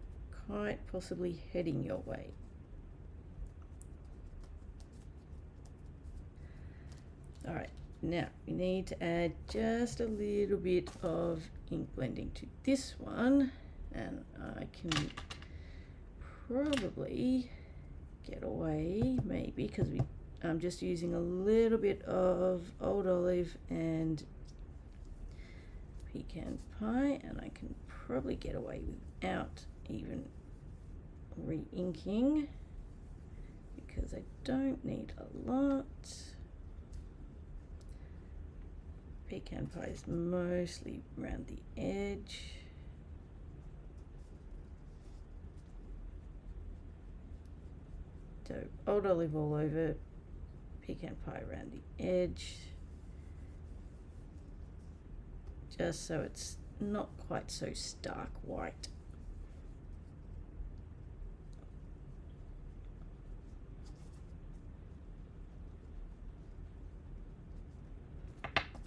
quite possibly heading your way. All right, now we need to add just a little bit of ink blending to this one, and I can probably get away maybe because I'm just using a little bit of Old Olive and Pecan Pie, and I can probably get away without even re-inking because I don't need a lot. Pecan Pie is mostly around the edge. So old olive all over, pecan pie around the edge, just so it's not quite so stark white.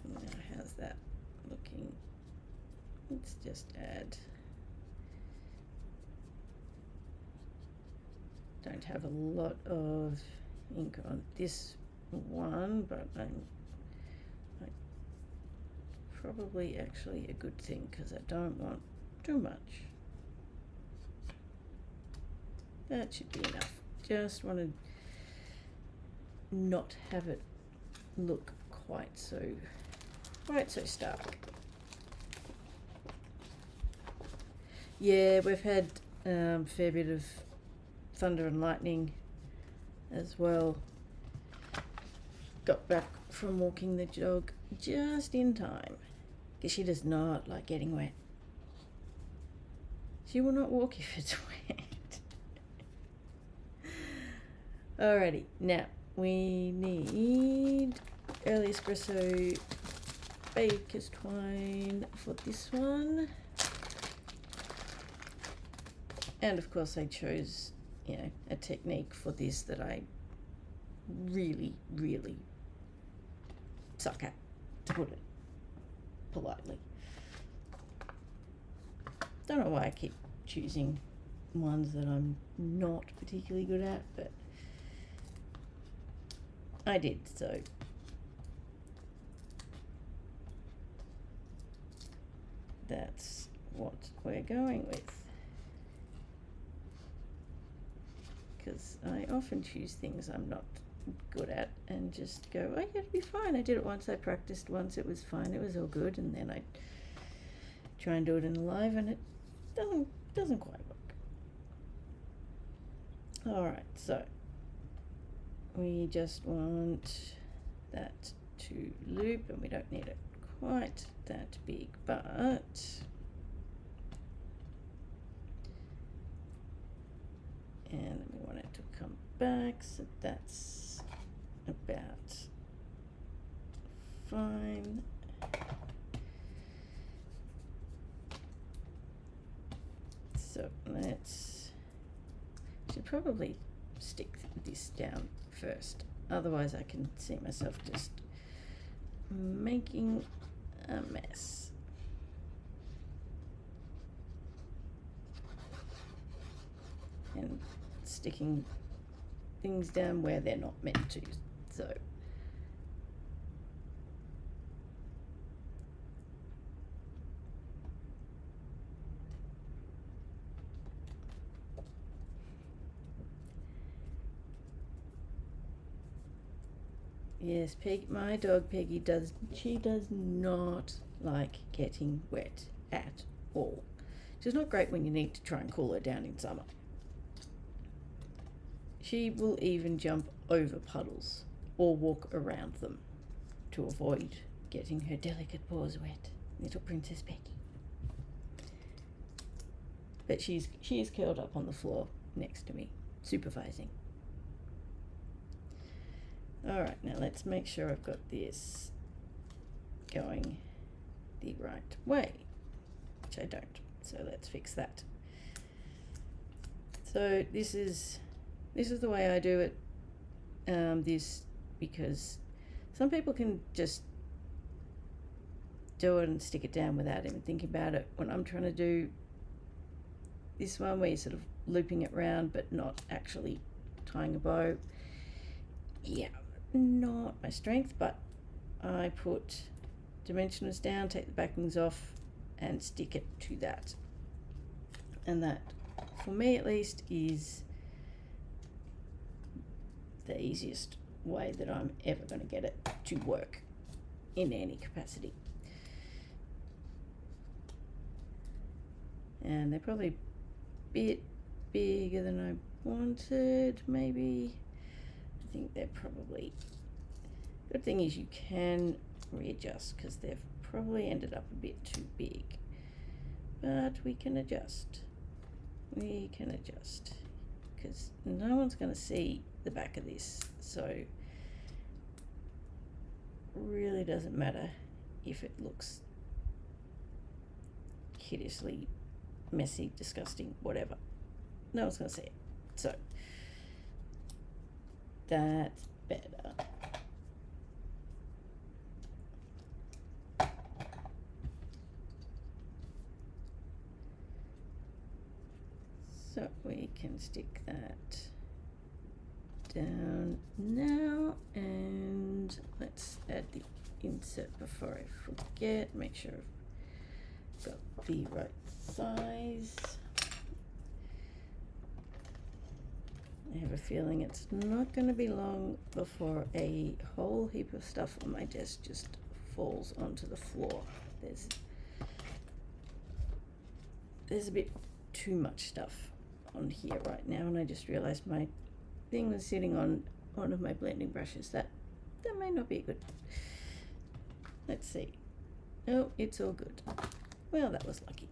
Now how's that looking? Let's just add, don't have a lot of ink on this one, but probably actually a good thing because I don't want too much. That should be enough. Just want to not have it look quite so stark. Yeah, we've had a fair bit of thunder and lightning as well. Got back from walking the dog just in time because she does not like getting wet. She will not walk if it's wet. Alrighty, now we need early espresso baker's twine for this one. And of course I chose, you know, a technique for this that I really, really suck at, to put it politely. Don't know why I keep choosing ones that I'm not particularly good at, but I did, so that's what we're going with. Because I often choose things I'm not good at and just go, oh yeah, it'll be fine. I did it once, I practiced once, it was fine, it was all good, and then I try and do it in live and it doesn't quite work. Alright, so we just want that to loop, and we don't need it quite that big, but and we want it to come back, so that's about fine. So let's, should probably stick this down first, otherwise I can see myself just making a mess. And sticking things down where they're not meant to, so yes, my dog Peggy does not like getting wet at all. She's not great when you need to try and cool her down in summer. She will even jump over puddles or walk around them to avoid getting her delicate paws wet. Little Princess Peggy. But she is curled up on the floor next to me, supervising. Alright, now let's make sure I've got this going the right way, which I don't. So let's fix that. So this is the way I do it. Because some people can just do it and stick it down without even thinking about it. When I'm trying to do this one where you're sort of looping it round but not actually tying a bow, yeah, not my strength, but I put dimensioners down, take the backings off and stick it to that. And that, for me at least, is the easiest way that I'm ever going to get it to work in any capacity. And they're probably a bit bigger than I wanted, maybe. I think they're probably, good thing is you can readjust because they've probably ended up a bit too big, but we can adjust. because no one's going to see the back of this, so really doesn't matter if it looks hideously messy, disgusting, whatever. No one's going to see it. So that's better. So we can stick that down now, and let's add the insert before I forget. Make sure I've got the right size. I have a feeling it's not going to be long before a whole heap of stuff on my desk just falls onto the floor. There's a bit too much stuff on here right now, and I just realized my thing was sitting on one of my blending brushes. That may not be good. Let's see. Oh, it's all good. Well, that was lucky.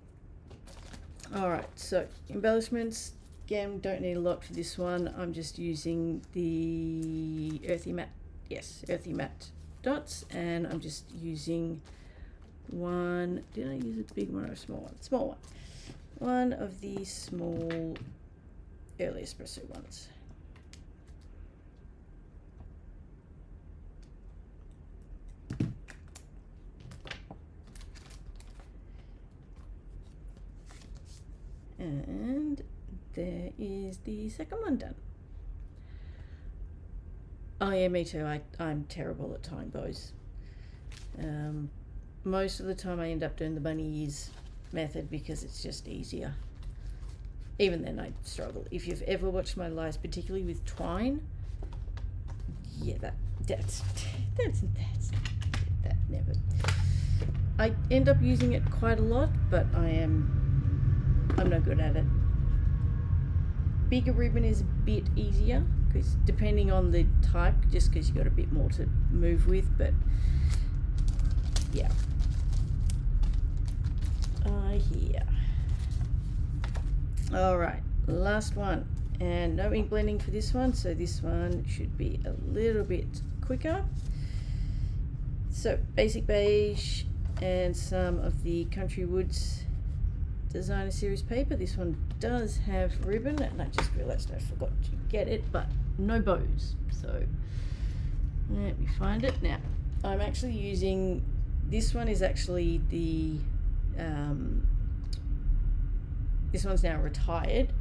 All right, so embellishments. Again, don't need a lot for this one. I'm just using the earthy matte dots, and I'm just using one. Did I use a big one or a small one? Small one. One of the small early espresso ones. And there is the second one done. Oh yeah, me too. I'm terrible at tying bows. Most of the time I end up doing the bunny ears method because it's just easier. Even then I struggle. If you've ever watched my lives, particularly with twine, yeah, that's that never. I end up using it quite a lot, but I'm no good at it. Bigger ribbon is a bit easier because depending on the type, just because you've got a bit more to move with, but yeah. I hear. All right, last one, and no ink blending for this one, so this one should be a little bit quicker. So basic beige and some of the Country Woods Designer Series paper. This one does have ribbon, and I just realized I forgot to get it, but no bows. So let me find it. Now I'm actually using, this one is actually the this one's now retired.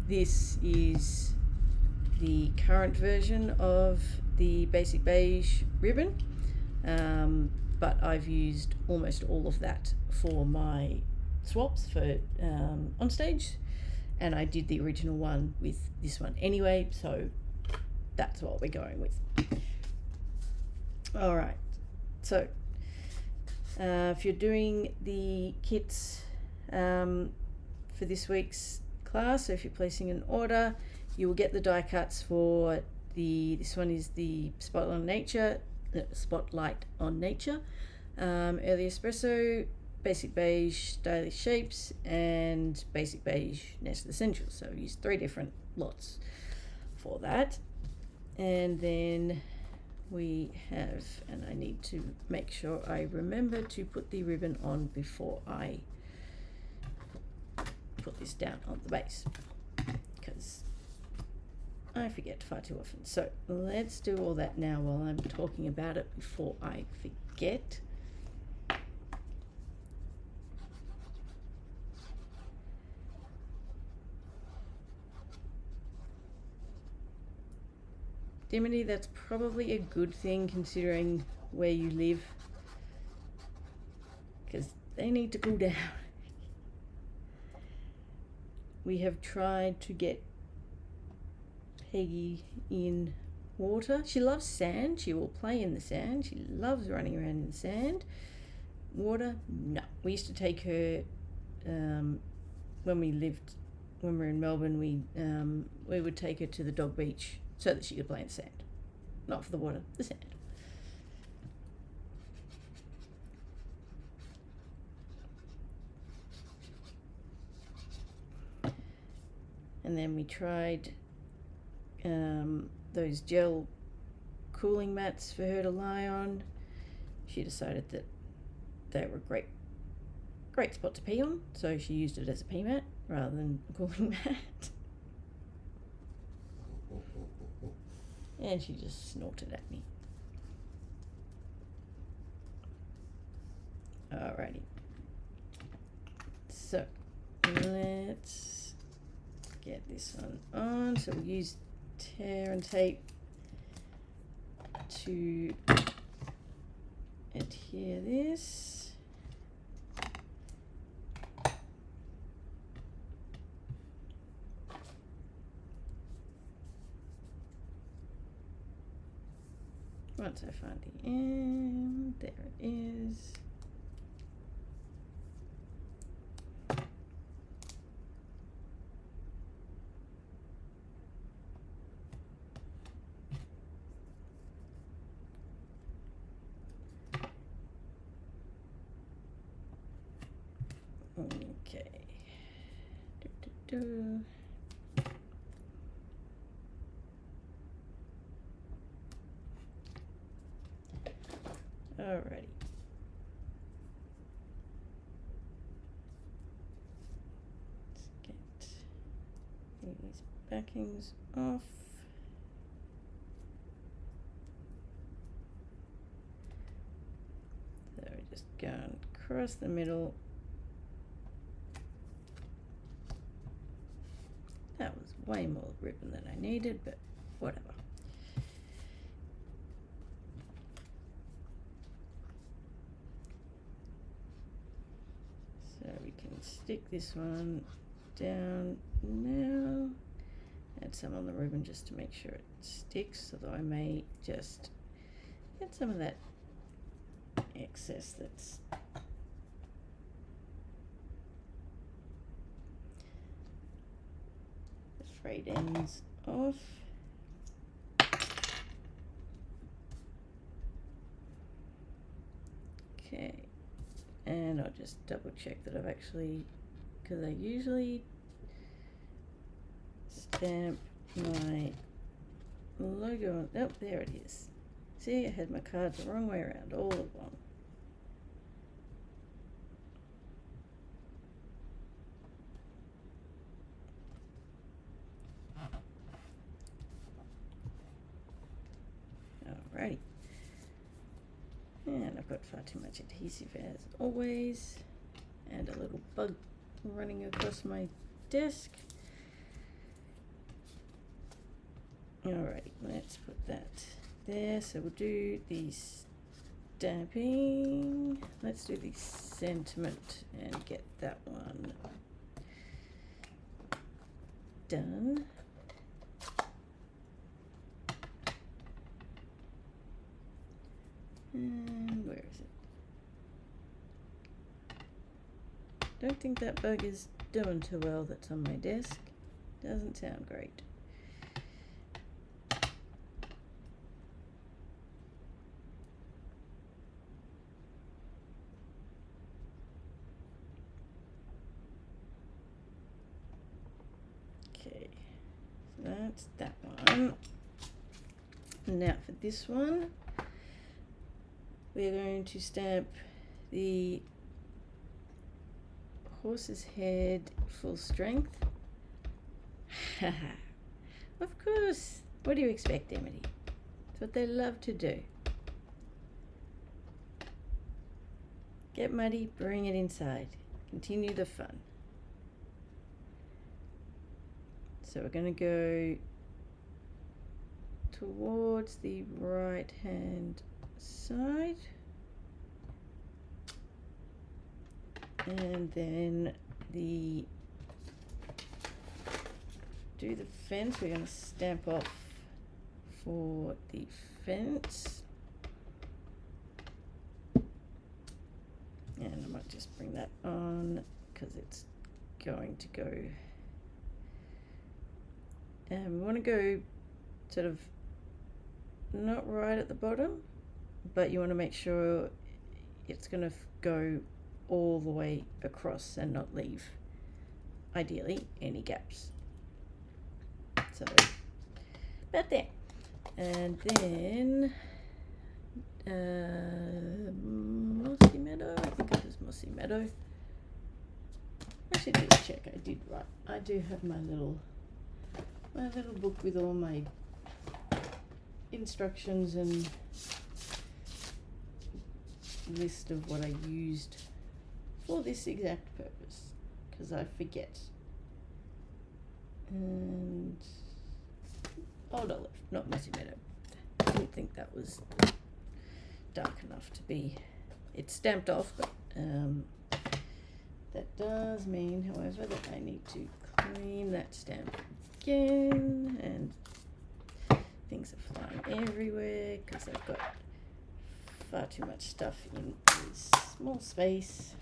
This is the current version of the basic beige ribbon, but I've used almost all of that for my swaps for on stage, and I did the original one with this one anyway, so that's what we're going with. All right, so if you're doing the kits for this week's class, so if you're placing an order, you will get the die cuts for this one is the Spotlight on Nature, Early Espresso, Basic Beige Stylish Shapes, and Basic Beige Nested Essentials. So I used 3 different lots for that. And then we have, and I need to make sure I remember to put the ribbon on before I put this down on the base, because I forget far too often. So let's do all that now while I'm talking about it before I forget. Dimity, that's probably a good thing considering where you live, because they need to cool down. We have tried to get Peggy in water. She loves sand. She will play in the sand. She loves running around in the sand. Water, no. We used to take her when we were in Melbourne. We would take her to the dog beach so that she could play in the sand. Not for the water, the sand. and then we tried those gel cooling mats for her to lie on. She decided that they were a great spot to pee on, so she used it as a pee mat rather than a cooling mat. And she just snorted at me. Alrighty. So let's get this one on. So we'll use tear and tape to adhere this. Once I find the end, there it is. Okay. Alrighty. Let's get these backings off. So we're just going across the middle. That was way more ribbon than I needed, but whatever. So we can stick this one down now. Add some on the ribbon just to make sure it sticks, although I may just get some of that excess that's the frayed ends off. Okay, and I'll just double check that I've actually, because I usually stamp my logo on. Oh, there it is. See, I had my cards the wrong way around all along. Alrighty. And I've got far too much adhesive as always. And a little bug running across my desk. Alrighty, let's put that there. So we'll do the stamping. Let's do the sentiment and get that one done. And where is it? Don't think that bug is doing too well that's on my desk. Doesn't sound great. Okay, so that's that one. Now for this one, we're going to stamp the horse's head full strength. Of course. What do you expect, Emily? It's what they love to do. Get muddy, bring it inside. Continue the fun. So we're going to go towards the right hand side, and then do the fence. We're going to stamp off for the fence, and I might just bring that on because it's going to go, and we want to go sort of not right at the bottom, but you want to make sure it's going to go all the way across and not leave, ideally, any gaps. So about there. And then Mossy Meadow, I think it was Mossy Meadow. I should just check I did right. I do have my little book with all my instructions and list of what I used for this exact purpose, because I forget. And Old Olive, not Mossy Meadow. I didn't think that was dark enough to be. It's stamped off, but that does mean, however, that I need to clean that stamp again, and things are flying everywhere because I've got far too much stuff in this small space.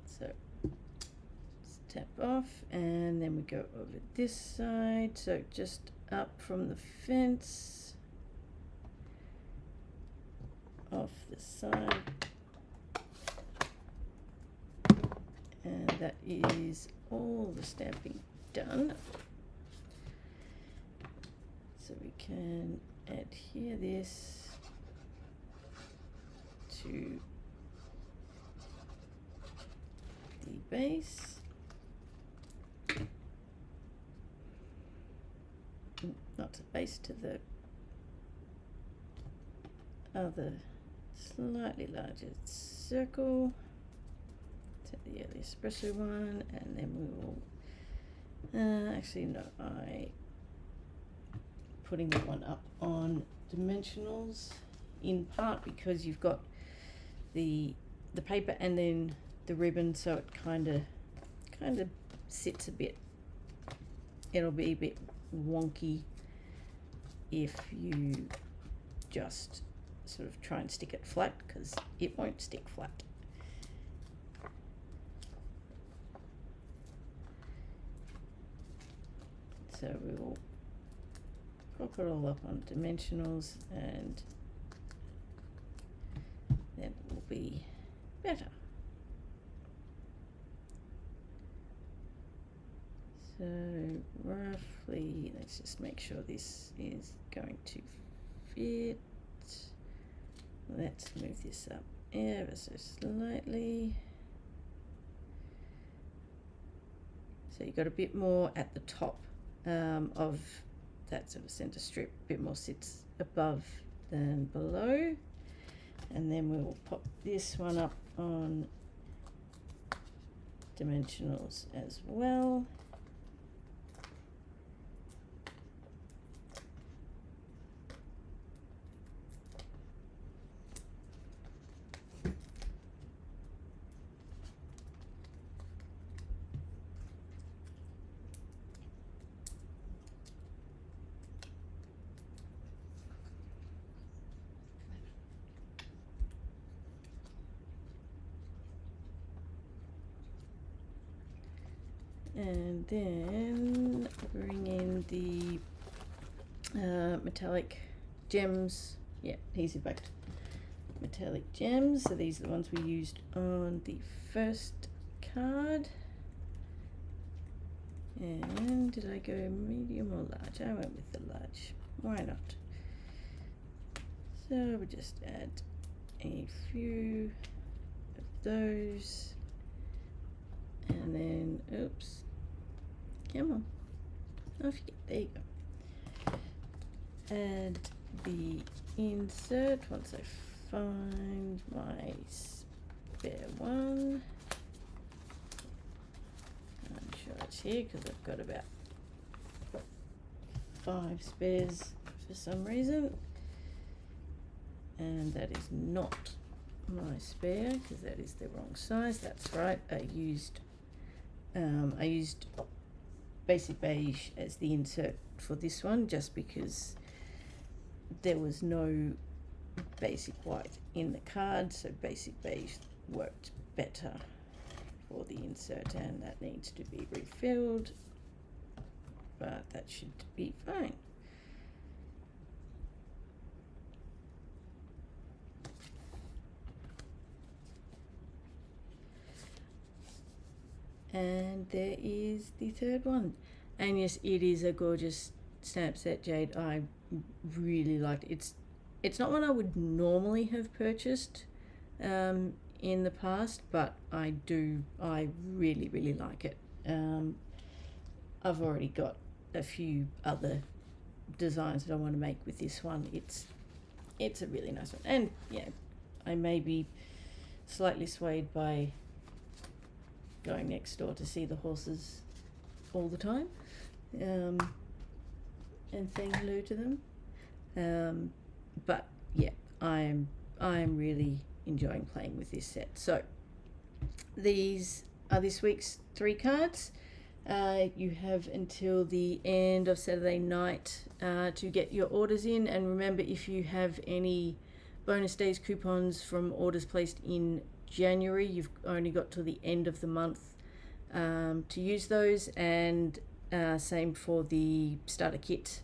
So tap off, and then we go over this side, so just up from the fence, off the side, and that is all the stamping done. So we can adhere this to the base. Not the base, to the other slightly larger circle, to the early espresso one, and then we will actually no, I putting that one up on dimensionals, in part because you've got the paper and then the ribbon, so it kind of sits a bit. It'll be a bit wonky if you just sort of try and stick it flat, because it won't stick flat. So we will pop it all up on dimensionals, and then it will be better. So roughly, let's just make sure this is going to fit. Let's move this up ever so slightly. So you've got a bit more at the top of that sort of center strip, a bit more sits above than below. And then we will pop this one up on dimensionals as well. And then bring in the metallic gems. Yeah, easy baked metallic gems. So these are the ones we used on the first card. And did I go medium or large? I went with the large. Why not? So we just add a few of those. And then, oops, come on, off you get, there you go. Add the insert once I find my spare one. I'm sure it's here because I've got about 5 spares for some reason. And that is not my spare because that is the wrong size. That's right, I used Basic Beige as the insert for this one just because there was no Basic White in the card, so Basic Beige worked better for the insert, and that needs to be refilled, but that should be fine. And there is the third one. And yes, it is a gorgeous stamp set, Jade. I really liked it. It's not one I would normally have purchased in the past, but I really, really like it. I've already got a few other designs that I want to make with this one. It's a really nice one. And yeah, I may be slightly swayed by going next door to see the horses all the time, and saying hello to them. But yeah, I'm really enjoying playing with this set. So these are this week's 3 cards. You have until the end of Saturday night to get your orders in, and remember, if you have any bonus days coupons from orders placed in January, you've only got till the end of the month to use those, and same for the starter kit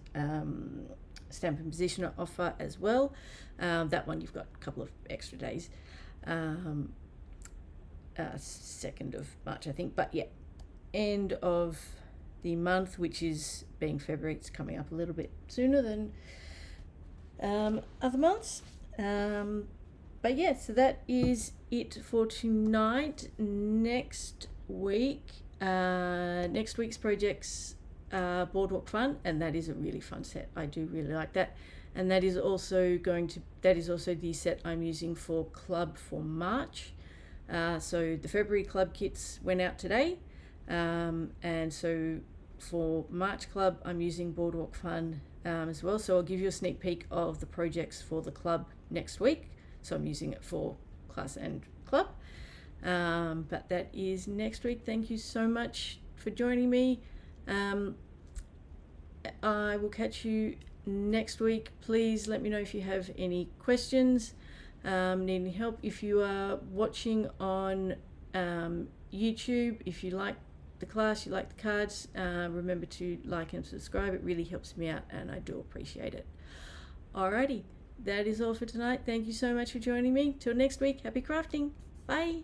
stamp and positioner offer as well. That one you've got a couple of extra days, 2nd of March I think, but yeah, end of the month, which is being February. It's coming up a little bit sooner than other months, but yeah, so that is it for tonight. Next week's projects Boardwalk Fun, and that is a really fun set. I do really like that, and that is also the set I'm using for club for March. So the February club kits went out today, and so for March club I'm using Boardwalk Fun as well. So I'll give you a sneak peek of the projects for the club next week. So I'm using it for class and club, but that is next week. Thank you so much for joining me. I will catch you next week. Please let me know if you have any questions, need any help. If you are watching on YouTube, if you like the class, you like the cards, remember to like and subscribe. It really helps me out and I do appreciate it. Alrighty, that is all for tonight. Thank you so much for joining me. Till next week, happy crafting. Bye.